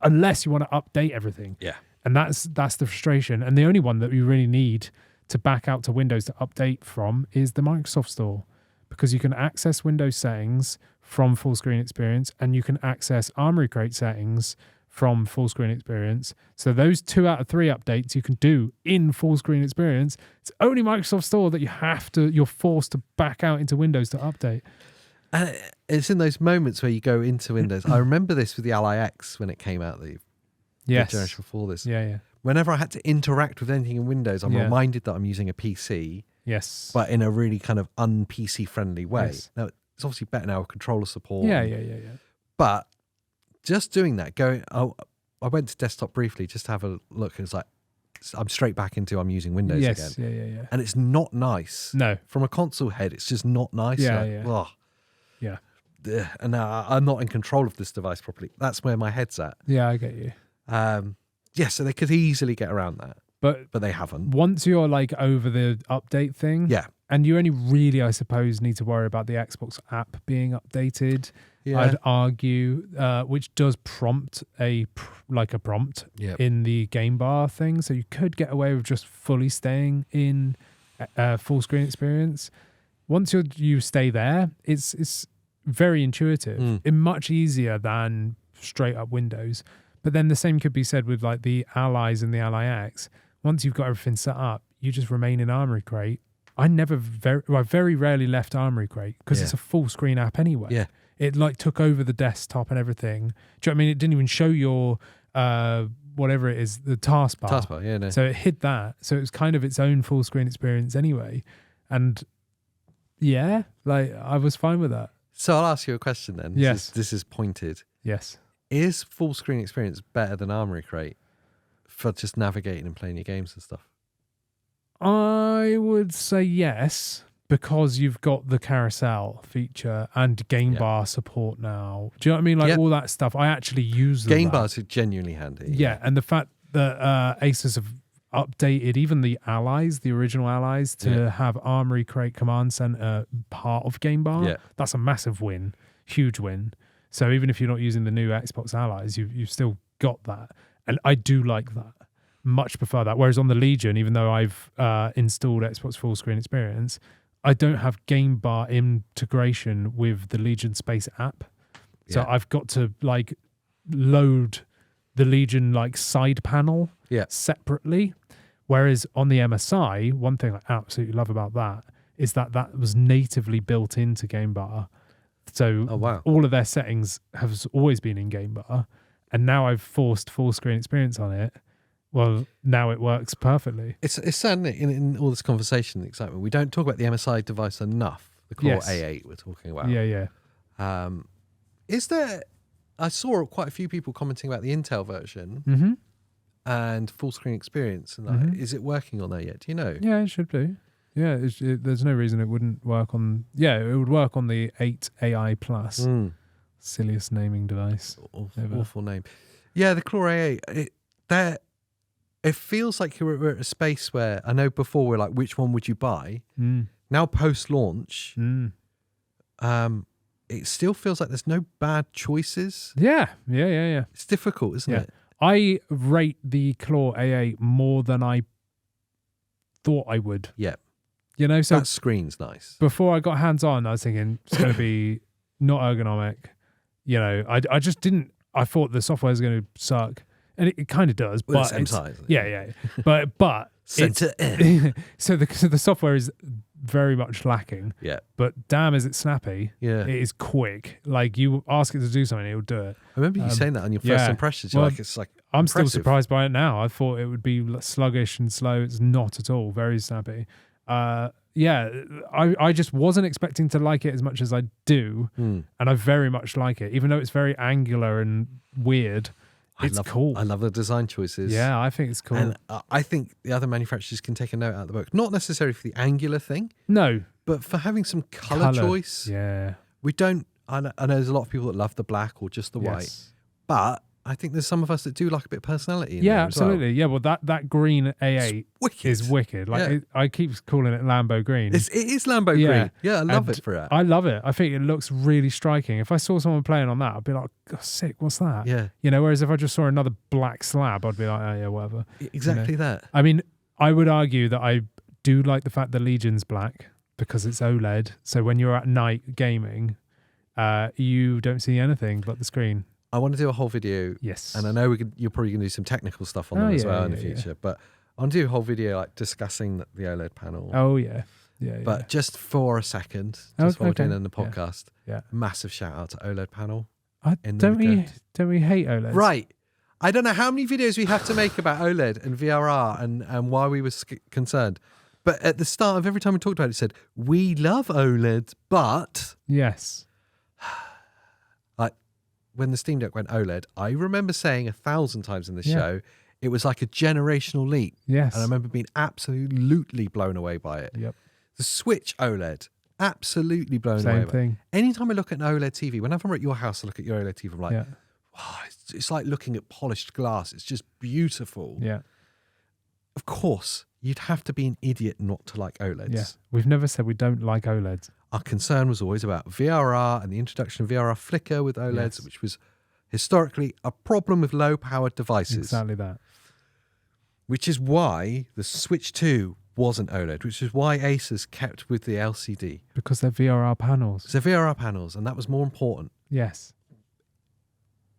unless you want to update everything. Yeah. And that's the frustration. And the only one that you really need to back out to Windows to update from is the Microsoft Store, because you can access Windows settings from full screen experience and you can access Armoury Crate settings from full screen experience. So those 2 out of 3 updates you can do in full screen experience. It's only Microsoft Store that you're forced to back out into Windows to update. And it's in those moments where you go into Windows. I remember this with the Ally X when it came out, the generation before this. Yeah. Whenever I had to interact with anything in Windows, I'm reminded that I'm using a PC. Yes. But in a really kind of un-PC friendly way. Yes. Now, it's obviously better now with controller support. Yeah. But just doing that, I went to desktop briefly just to have a look. It's I'm straight back into I'm using Windows again. Yeah. And it's not nice. No. From a console head, it's just not nice. Yeah. And now I'm not in control of this device properly. That's where my head's at. Yeah, I get you. So they could easily get around that. But they haven't. Once you're like over the update thing, Yeah. and you only really, I suppose, need to worry about the Xbox app being updated. Yeah. I'd argue, which does prompt a prompt in the game bar thing, so you could get away with just fully staying in full screen experience. Once you stay there, it's very intuitive and much easier than straight up Windows. But then the same could be said with like the Allies and the Ally X. Once you've got everything set up, you just remain in Armoury Crate. I very rarely left Armoury Crate because it's a full screen app anyway. Yeah. It like took over the desktop and everything. Do you know what I mean? It didn't even show your whatever it is, the taskbar. Taskbar, yeah, no. So it hid that. So it was kind of its own full screen experience anyway. And yeah, like I was fine with that. So I'll ask you a question then. Yes. This is pointed. Yes. Is full screen experience better than Armoury Crate for just navigating and playing your games and stuff? I would say yes, because you've got the carousel feature and game bar support now. Do you know what I mean? Like all that stuff. I actually use game bars are genuinely handy. Yeah, and the fact that ASUS have updated even the Allies, the original Allies, to have Armoury Crate Command Center part of game bar. That's a massive win, huge win. So even if you're not using the new Xbox Allies, you've still got that. And I do like that. Much prefer that. Whereas on the Legion, even though I've installed Xbox Full Screen Experience, I don't have game bar integration with the Legion Space app. So I've got to like load the Legion like side panel separately. Whereas on the MSI, one thing I absolutely love about that is that was natively built into game bar. So all of their settings have always been in game bar, and now I've forced full screen experience on it. Well, now it works perfectly. It's certainly in all this conversation and excitement, we don't talk about the MSI device enough. The Core A8 we're talking about. Yeah. Is there? I saw quite a few people commenting about the Intel version and full screen experience, and is it working on there yet? Do you know? Yeah, it should do. Yeah, there's no reason it wouldn't work on. Yeah, it would work on the 8 AI Plus. Silliest naming device. Awful name. Yeah, the Core A8. It feels like we're at a space where I know before we're like, which one would you buy? Now post launch, it still feels like there's no bad choices. Yeah. It's difficult, isn't it? I rate the Core A8 more than I thought I would. Yeah. You know, so that screen's nice. Before I got hands on, I was thinking it's going to be not ergonomic. You know, I just didn't. I thought the software was going to suck, and it kind of does. Well, but same size. Yeah. But Center so the software is very much lacking. Yeah. But damn, is it snappy? Yeah. It is quick. Like you ask it to do something, it'll do it. I remember you saying that on your first impressions. You're like, it's like I'm impressive. still surprised by it now. I thought it would be sluggish and slow. It's not at all. Very snappy. I just wasn't expecting to like it as much as I do, and I very much like it, even though it's very angular and weird. It's cool. I love the design choices. Yeah, I think it's cool. And I think the other manufacturers can take a note out of the book, not necessarily for the angular thing, no, but for having some color choice. Yeah, we don't. I know there's a lot of people that love the black or just the white, but I think there's some of us that do like a bit of personality in there absolutely. As well. Yeah, well, that green A8 is wicked. Like I keep calling it Lambo green. It is Lambo green. Yeah, I love it for that. I love it. I think it looks really striking. If I saw someone playing on that, I'd be like, oh, sick, what's that? Yeah. You know, whereas if I just saw another black slab, I'd be like, oh yeah, whatever. Exactly that. I mean, I would argue that I do like the fact the Legion's black because it's OLED. So when you're at night gaming, you don't see anything but the screen. I want to do a whole video. Yes. And I know you're probably going to do some technical stuff on them as well in the future. But I want to do a whole video like discussing the OLED panel. Oh, yeah. But just for a second, just while we're doing it in the podcast, massive shout out to OLED panel. Don't we hate OLEDs? Right. I don't know how many videos we have to make about OLED and VRR and why we were concerned. But at the start of every time we talked about it, it said, we love OLED, but... Yes. When the Steam Deck went OLED, I remember saying 1,000 times in the show, it was like a generational leap. Yes. And I remember being absolutely blown away by it. Yep. The Switch OLED, absolutely blown away by it. Anytime I look at an OLED TV, whenever I'm at your house, I look at your OLED TV, I'm like, wow, it's like looking at polished glass. It's just beautiful. Yeah. of course, you'd have to be an idiot not to like OLEDs. Yeah, we've never said we don't like OLEDs. Our concern was always about VRR and the introduction of VRR flicker with OLEDs, which was historically a problem with low-powered devices. Exactly that. Which is why the Switch 2 wasn't OLED, which is why ASUS kept with the LCD. Because they're VRR panels. They're VRR panels, and that was more important. Yes.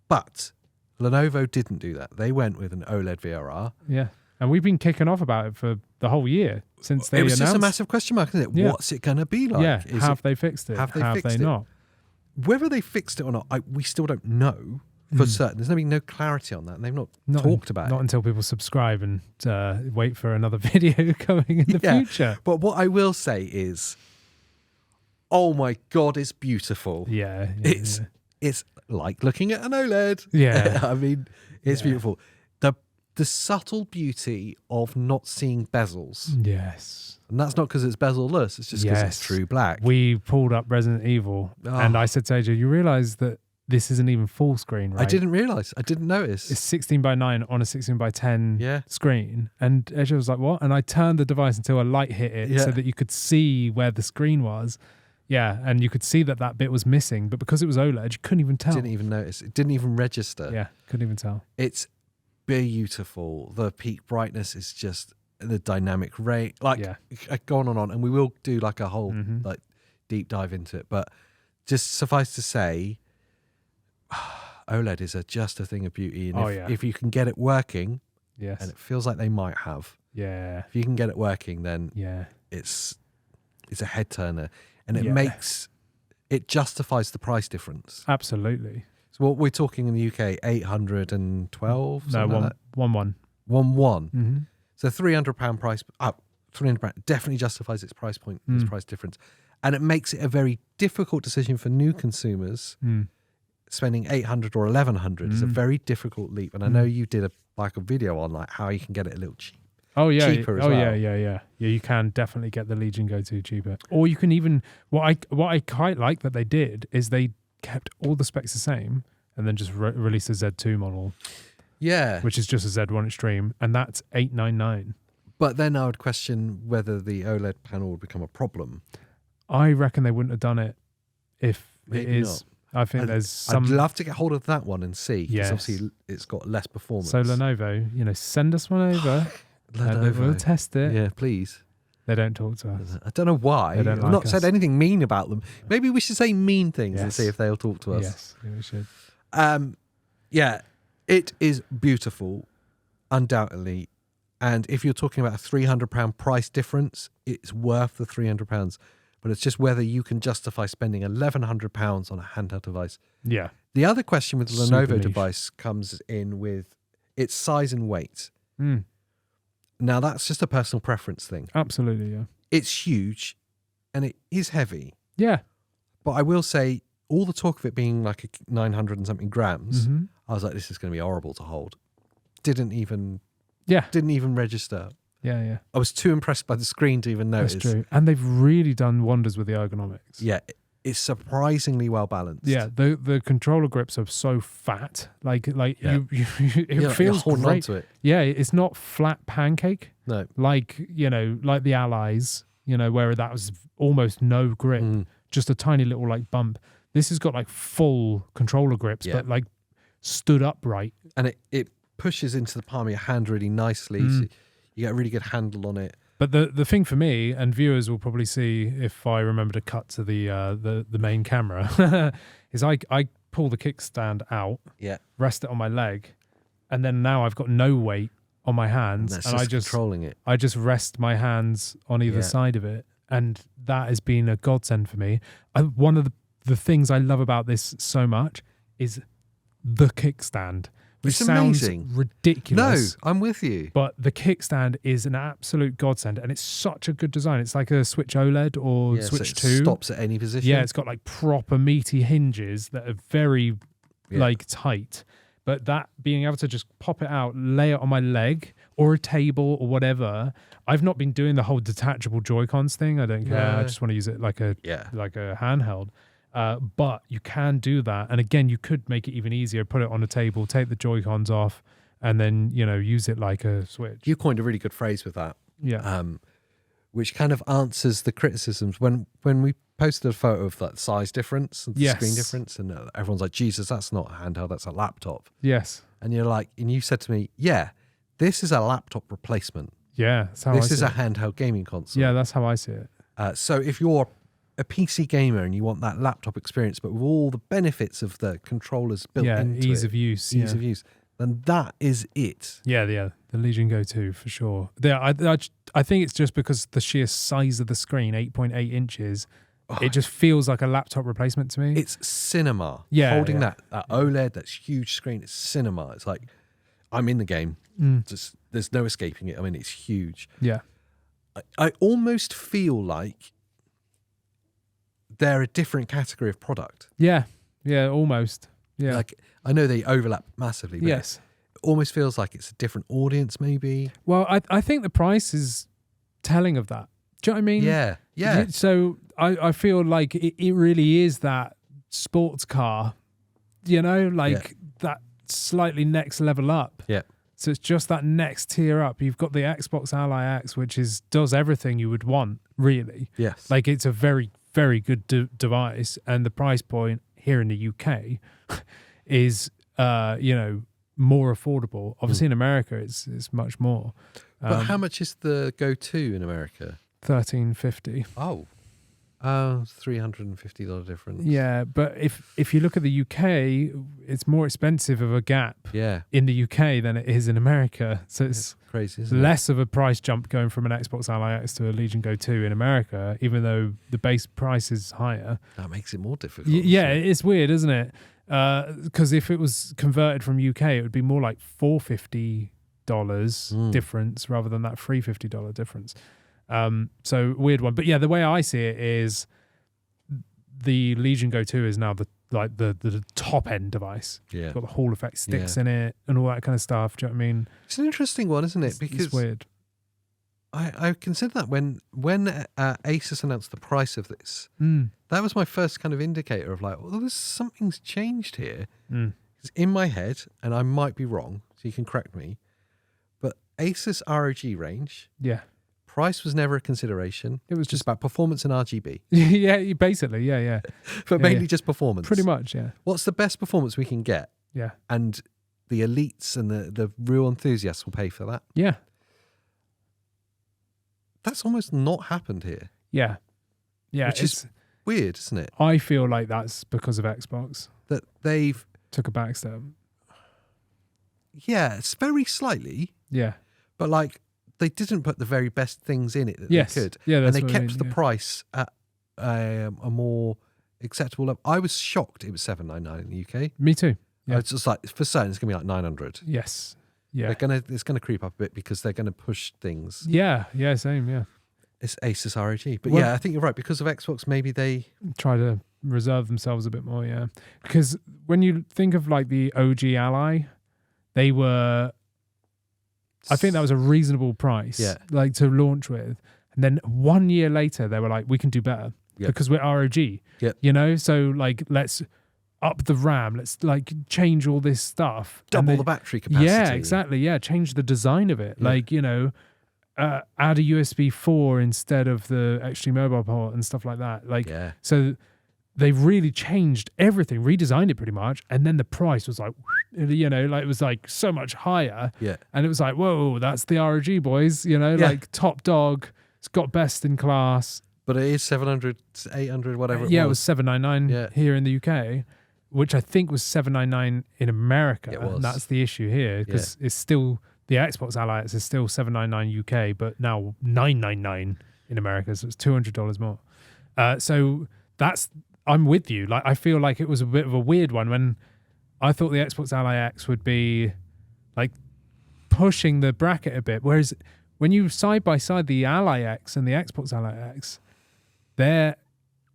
But Lenovo didn't do that. They went with an OLED VRR. Yeah. And we've been kicking off about it for the whole year since they announced. It was just a massive question mark, isn't it? Yeah. What's it going to be like? Yeah. Have they fixed it? Have they not? Whether they fixed it or not, we still don't know for certain. There's no clarity on that, and they've not talked about it. Not until people subscribe and wait for another video coming in the future. But what I will say is, oh my God, it's beautiful. Yeah. It's like looking at an OLED. Yeah. I mean, it's beautiful. The subtle beauty of not seeing bezels. Yes. And that's not because it's bezel-less. It's just because it's true black. We pulled up Resident Evil and I said to AJ, you realise that this isn't even full screen, right? I didn't realise. I didn't notice. It's 16:9 on a 16:10 screen. And AJ was like, what? And I turned the device until a light hit it so that you could see where the screen was. Yeah, and you could see that bit was missing. But because it was OLED, you couldn't even tell. Didn't even notice. It didn't even register. Yeah, couldn't even tell. It's beautiful. The peak brightness is just the dynamic rate. Go on and on. And we will do like a whole deep dive into it. But just suffice to say, OLED is just a thing of beauty. And if you can get it working, and it feels like they might have. Yeah. If you can get it working, then it's a head turner. And it justifies the price difference. Absolutely. So what we're talking in the UK, 812? No, 1.1. 1.1. So £300 price. £300 definitely justifies its price point, its price difference. And it makes it a very difficult decision for new consumers. Spending 800 or 1100 is a very difficult leap. And I know you did a video on like how you can get it a little cheap. Cheaper as well. Yeah, you can definitely get the Legion Go 2 cheaper. Or you can even, what I quite like that they did is they kept all the specs the same and then just released a Z2 model. Yeah. Which is just a Z1 Extreme, and that's $899. But then I would question whether the OLED panel would become a problem. I reckon they wouldn't have done it if Maybe it is. Not. I think there's some. I'd love to get hold of that one and see. Because obviously it's got less performance. So Lenovo, send us one over. We'll test it. Yeah, please. They don't talk to us. I don't know why. They don't I've like not us. said anything mean about them. Maybe we should say mean things and see if they'll talk to us. Yes, we should. It is beautiful, undoubtedly. And if you're talking about a £300 price difference, it's worth the £300. But it's just whether you can justify spending £1,100 on a handheld device. Yeah. The other question with the Lenovo device comes in with its size and weight. Now, that's just a personal preference thing. Absolutely, yeah. It's huge, and it is heavy. Yeah. But I will say, all the talk of it being like 900 and something grams, I was like, this is going to be horrible to hold. Didn't even register. Yeah. I was too impressed by the screen to even notice. That's true. And they've really done wonders with the ergonomics. Yeah, it's surprisingly well balanced. Yeah, the controller grips are so fat. It feels holding great. onto it. Yeah, it's not flat pancake. No. Like the Allies, where that was almost no grip, just a tiny little bump. This has got full controller grips, but stood upright. And it pushes into the palm of your hand really nicely. So you get a really good handle on it. But the thing for me, and viewers will probably see if I remember to cut to the main camera, is I pull the kickstand out, rest it on my leg, and then now I've got no weight on my hands, and I just controlling it. I just rest my hands on either side of it, and that has been a godsend for me. One of the things I love about this so much is the kickstand. Which sounds ridiculous. No, I'm with you. But the kickstand is an absolute godsend, and it's such a good design. It's like a Switch OLED or Switch 2. It stops at any position. Yeah, it's got proper meaty hinges that are very tight. But that being able to just pop it out, lay it on my leg or a table or whatever. I've not been doing the whole detachable Joy-Cons thing. I don't care. I just want to use it like a handheld. But you can do that. And again, you could make it even easier. Put it on a table, take the Joy-Cons off, and then, use it like a Switch. You coined a really good phrase with that. Yeah. Which kind of answers the criticisms when we posted a photo of that size difference and the screen difference, and everyone's like, Jesus, that's not a handheld, that's a laptop. Yes. And you're like, and you said to me, yeah, this is a laptop replacement. Yeah, that's how this is a handheld gaming console. Yeah, that's how I see it. So if you're a PC gamer and you want that laptop experience, but with all the benefits of the controllers built into ease it, of use, ease of use, then that is it. Yeah, the Legion Go 2 for sure. I think it's just because the sheer size of the screen, 8.8 inches, it just feels like a laptop replacement to me. It's cinema. Yeah, holding that OLED, that huge screen, it's cinema. It's like I'm in the game. Just, there's no escaping it. I mean, it's huge. Yeah, I almost feel like they're a different category of product. Yeah, almost. Yeah, like I know they overlap massively. But yes, it almost feels like it's a different audience, maybe. Well, I think the price is telling of that. Do you know what I mean? Yeah. So I feel like it really is that sports car, that slightly next level up. Yeah. So it's just that next tier up. You've got the Xbox Ally X, which does everything you would want, really. Yes. Like it's a very, very good device, and the price point here in the UK is, more affordable. Obviously, in America, it's much more. But how much is the Go 2 in America? $1,350. Oh, $350 difference. Yeah, but if you look at the UK, it's more expensive of a gap in the UK than it is in America. So it's crazy, isn't less of a price jump going from an Xbox Ally X to a Legion Go 2 in America, even though the base price is higher. That makes it more difficult. Yeah, it's weird, isn't it? Because if it was converted from UK, it would be more like $450 difference rather than that $350 difference. So weird one. But yeah, the way I see it is the Legion Go 2 is now the top end device. Yeah. It's got the Hall effect sticks in it and all that kind of stuff. Do you know what I mean? It's an interesting one, isn't it? Because it's weird. I consider that when ASUS announced the price of this, that was my first kind of indicator of like, well, there's something's changed here. It's in my head, and I might be wrong, so you can correct me. But ASUS R.O.G range, price was never a consideration. It was just about performance and RGB. Yeah, basically, yeah. But mainly just performance. Pretty much, yeah. What's the best performance we can get? Yeah. And the elites and the real enthusiasts will pay for that. Yeah. That's almost not happened here. Yeah. Yeah. Which is weird, isn't it? I feel like that's because of Xbox. That they've took a back step. Yeah, it's very slightly. Yeah. But like they didn't put the very best things in it that they could. Yeah, and they kept the price at a more acceptable level. I was shocked it was $799 in the UK. Me too. Yeah. It's just like for certain it's gonna be like $900. Yes. Yeah. It's gonna creep up a bit because they're gonna push things. Yeah, same, yeah. It's ASUS R.O.G. But yeah, I think you're right. Because of Xbox, maybe they try to reserve themselves a bit more, yeah. Because when you think of like the OG Ally, they were, I think that was a reasonable price, like to launch with. And then 1 year later, they were like, we can do better because we're R.O.G. So like, let's up the RAM, let's like change all this stuff. Double the battery capacity. Yeah, exactly. Yeah, change the design of it. Like, add a USB 4 instead of the Extreme Mobile port and stuff like that. Like, so they really changed everything, redesigned it pretty much, and then the price was like, like it was like so much higher. Yeah, and it was like, whoa, that's the R.O.G. boys. Like top dog. It's got best in class. But it is 700, 800, whatever. It was $799 here in the UK, which I think was $799 in America. It was. And that's the issue here because it's still. The Xbox Ally X is still $799 UK, but now $999 in America, so it's $200 more. So I'm with you. Like, I feel like it was a bit of a weird one when I thought the Xbox Ally X would be like pushing the bracket a bit, whereas when you side by side the Ally X and the Xbox Ally X, they're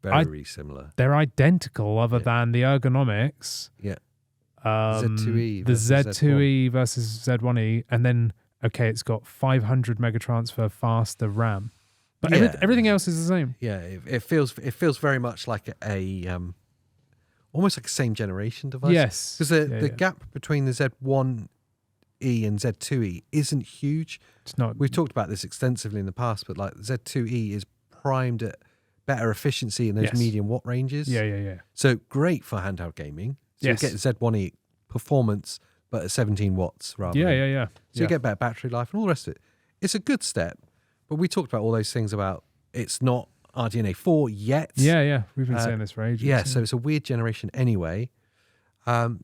very similar. They're identical, other than the ergonomics. Yeah. Z2E the Z2E versus Z1E, and then it's got 500 mega transfer faster RAM, but everything else is the same. Yeah, it feels very much like a almost like a same generation device. Yes, because the gap between the Z1 E and Z2E isn't huge. It's not. We've talked about this extensively in the past, but like Z2E is primed at better efficiency in those medium watt ranges. Yeah. So great for handheld gaming. So you get Z1E performance, but at 17 watts rather. Yeah. So you get better battery life and all the rest of it. It's a good step, but we talked about all those things about it's not RDNA 4 yet. Yeah. We've been saying this for ages. Yeah, so it's a weird generation anyway.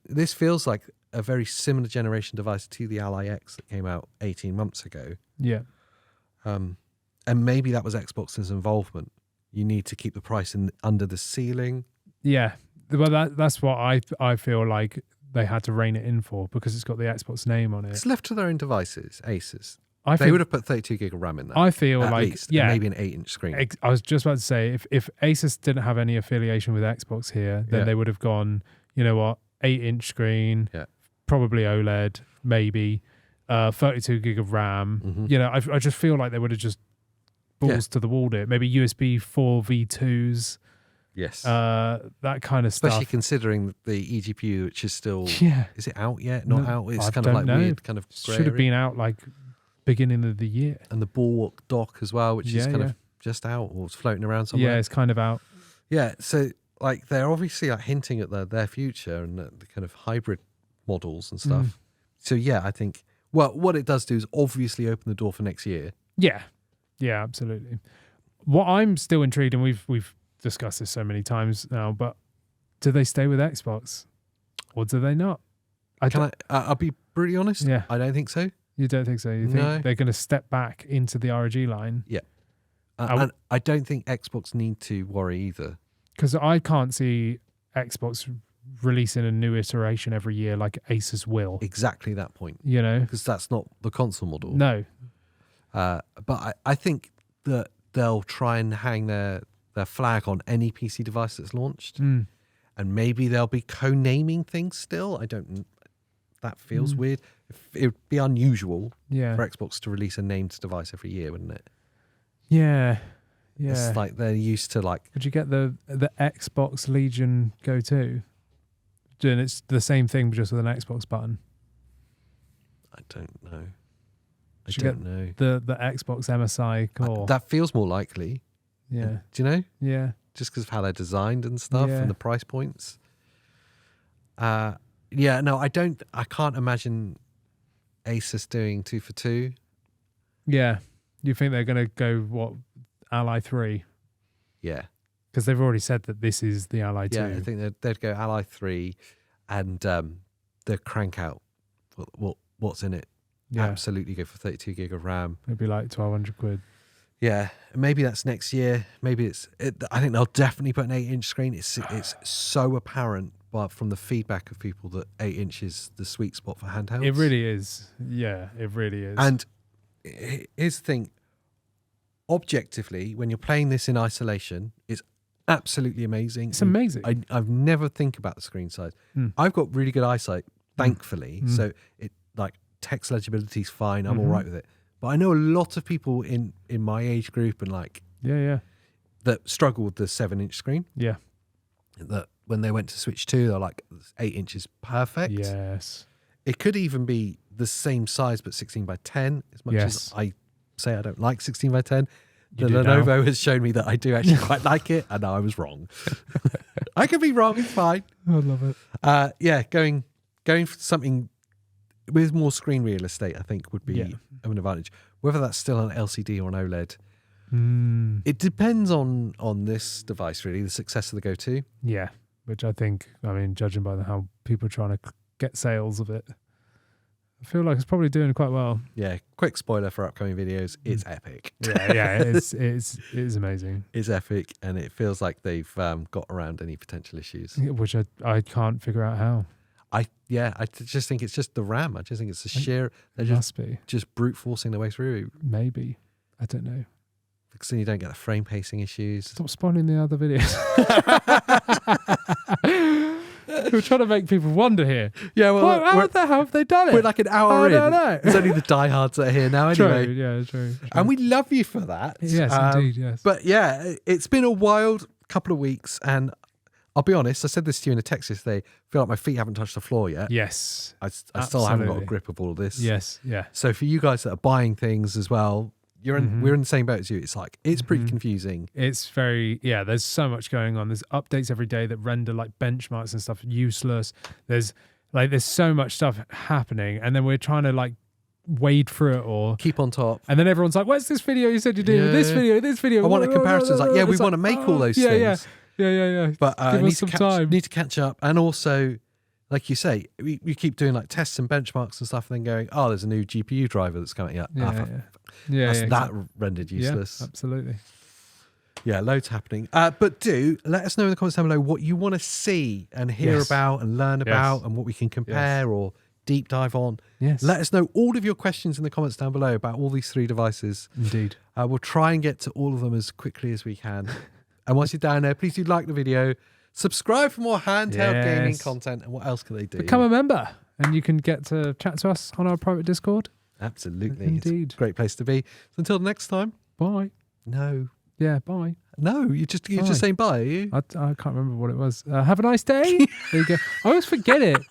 This feels like a very similar generation device to the Ally X that came out 18 months ago. Yeah. And maybe that was Xbox's involvement. You need to keep the price under the ceiling. Yeah, well, that's what I feel like they had to rein it in for, because it's got the Xbox name on it. It's left to their own devices, ASUS. They would have put 32 gig of RAM in there. I feel at like, least, and maybe an 8-inch screen. I was just about to say, if ASUS didn't have any affiliation with Xbox here, then they would have gone, you know what, 8-inch screen, probably OLED, maybe 32 gig of RAM. Mm-hmm. You know, I just feel like they would have just balls to the wall it. Maybe USB 4 V2s. Yes. That kind of stuff. Especially considering the eGPU, which is still... Is it out yet? Not out? It's kind of like weird, kind of grey. Should have been out like beginning of the year. And the Bulwark dock as well, which is kind of just out, or it's floating around somewhere. Yeah, it's kind of out. Yeah, so like they're obviously like hinting at their future and the kind of hybrid models and stuff. So yeah, I think, well, what it does do is obviously open the door for next year. Yeah, absolutely. What I'm still intrigued, and we've discussed this so many times now, but do they stay with Xbox or do they not? I'll be brutally honest. Yeah, I don't think so. You don't think so? You think they're going to step back into the R.O.G line? Yeah, and I don't think Xbox need to worry either, because I can't see Xbox releasing a new iteration every year like ASUS will. Exactly that point. You know, because that's not the console model. No. But I think that they'll try and hang their flag on any PC device that's launched, and maybe they'll be co-naming things still. I don't. That feels weird. It would be unusual for Xbox to release a named device every year, wouldn't it? Yeah. It's like they're used to like. Would you get the Xbox Legion Go 2? Doing it's the same thing but just with an Xbox button. I don't know. I don't know. The Xbox MSI core. That feels more likely. Yeah. Do you know? Yeah. Just because of how they're designed and stuff and the price points. Yeah, no, I can't imagine ASUS doing 2 for 2. Yeah. You think they're going to go, Ally 3? Yeah. Because they've already said that this is the Ally 2. Yeah, I think they'd go Ally 3 and they'll crank out what's in it. Yeah. Absolutely go for 32 gig of RAM. It'd be like 1,200 quid. Yeah, maybe that's next year. Maybe I think they'll definitely put an 8-inch screen. It's so apparent, but from the feedback of people, that 8 inch is the sweet spot for handhelds. It really is. Yeah, it really is. And here's the thing: objectively, when you're playing this in isolation, it's absolutely amazing. It's amazing. I've never think about the screen size. I've got really good eyesight, thankfully. So it like text legibility is fine. I'm all right with it. But I know a lot of people in my age group and like that struggle with the 7-inch screen. Yeah. That when they went to Switch 2, they're like 8 inches perfect. Yes. It could even be the same size but 16 by 10. As much as I say I don't like 16 by 10, the Lenovo has shown me that I do actually quite like it, and I was wrong. I could be wrong. It's fine. I love it. Yeah, going for something with more screen real estate, I think, would be an advantage. Whether that's still an LCD or an OLED, it depends on this device, really, the success of the Go 2. Yeah, which I think, judging by how people are trying to get sales of it, I feel like it's probably doing quite well. Yeah, quick spoiler for upcoming videos, it's epic. Yeah, it is amazing. It's epic, and it feels like they've got around any potential issues. Which I can't figure out how. I just think it's just the RAM. I just think it's the sheer. They're just brute forcing their way through. Maybe. I don't know. Because then you don't get the frame pacing issues. Stop spoiling the other videos. We're trying to make people wonder here. Yeah, well, how the hell have they done it? We're like an hour in. I don't know. It's only the diehards that are here now anyway. True, yeah, true. And we love you for that. Yes, indeed, yes. But yeah, it's been a wild couple of weeks, and I'll be honest, I said this to you in a text yesterday. I feel like my feet haven't touched the floor yet. Yes. I still haven't got a grip of all of this. Yes. Yeah. So for you guys that are buying things as well, we're in the same boat as you. It's like, it's pretty confusing. It's very, there's so much going on. There's updates every day that render like benchmarks and stuff useless. There's so much stuff happening. And then we're trying to like wade through it all. Keep on top. And then everyone's like, where's this video you said you did? This video. I want a comparison. It's like, we want to make all those things. Yeah. But Give us some time. Need to catch up. And also, like you say, we keep doing like tests and benchmarks and stuff and then going, oh, there's a new GPU driver that's coming out. That rendered useless. Yeah, absolutely. Yeah, loads happening. But do let us know in the comments down below what you want to see and hear about and learn about and what we can compare or deep dive on. Yes. Let us know all of your questions in the comments down below about all these 3 devices. Indeed. We'll try and get to all of them as quickly as we can. And once you're down there, please do like the video, subscribe for more handheld gaming content, and what else can they do? Become a member, and you can get to chat to us on our private Discord. Absolutely. Indeed. It's a great place to be. So until next time. Bye. No. Yeah, bye. No, you're just saying bye, are you? I can't remember what it was. Have a nice day. There you go. I always forget it.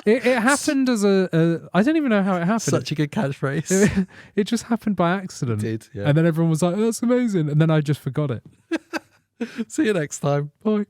It happened as I don't even know how it happened. Such a good catchphrase. It just happened by accident. It did, yeah. And then everyone was like, oh, that's amazing. And then I just forgot it. See you next time. Bye.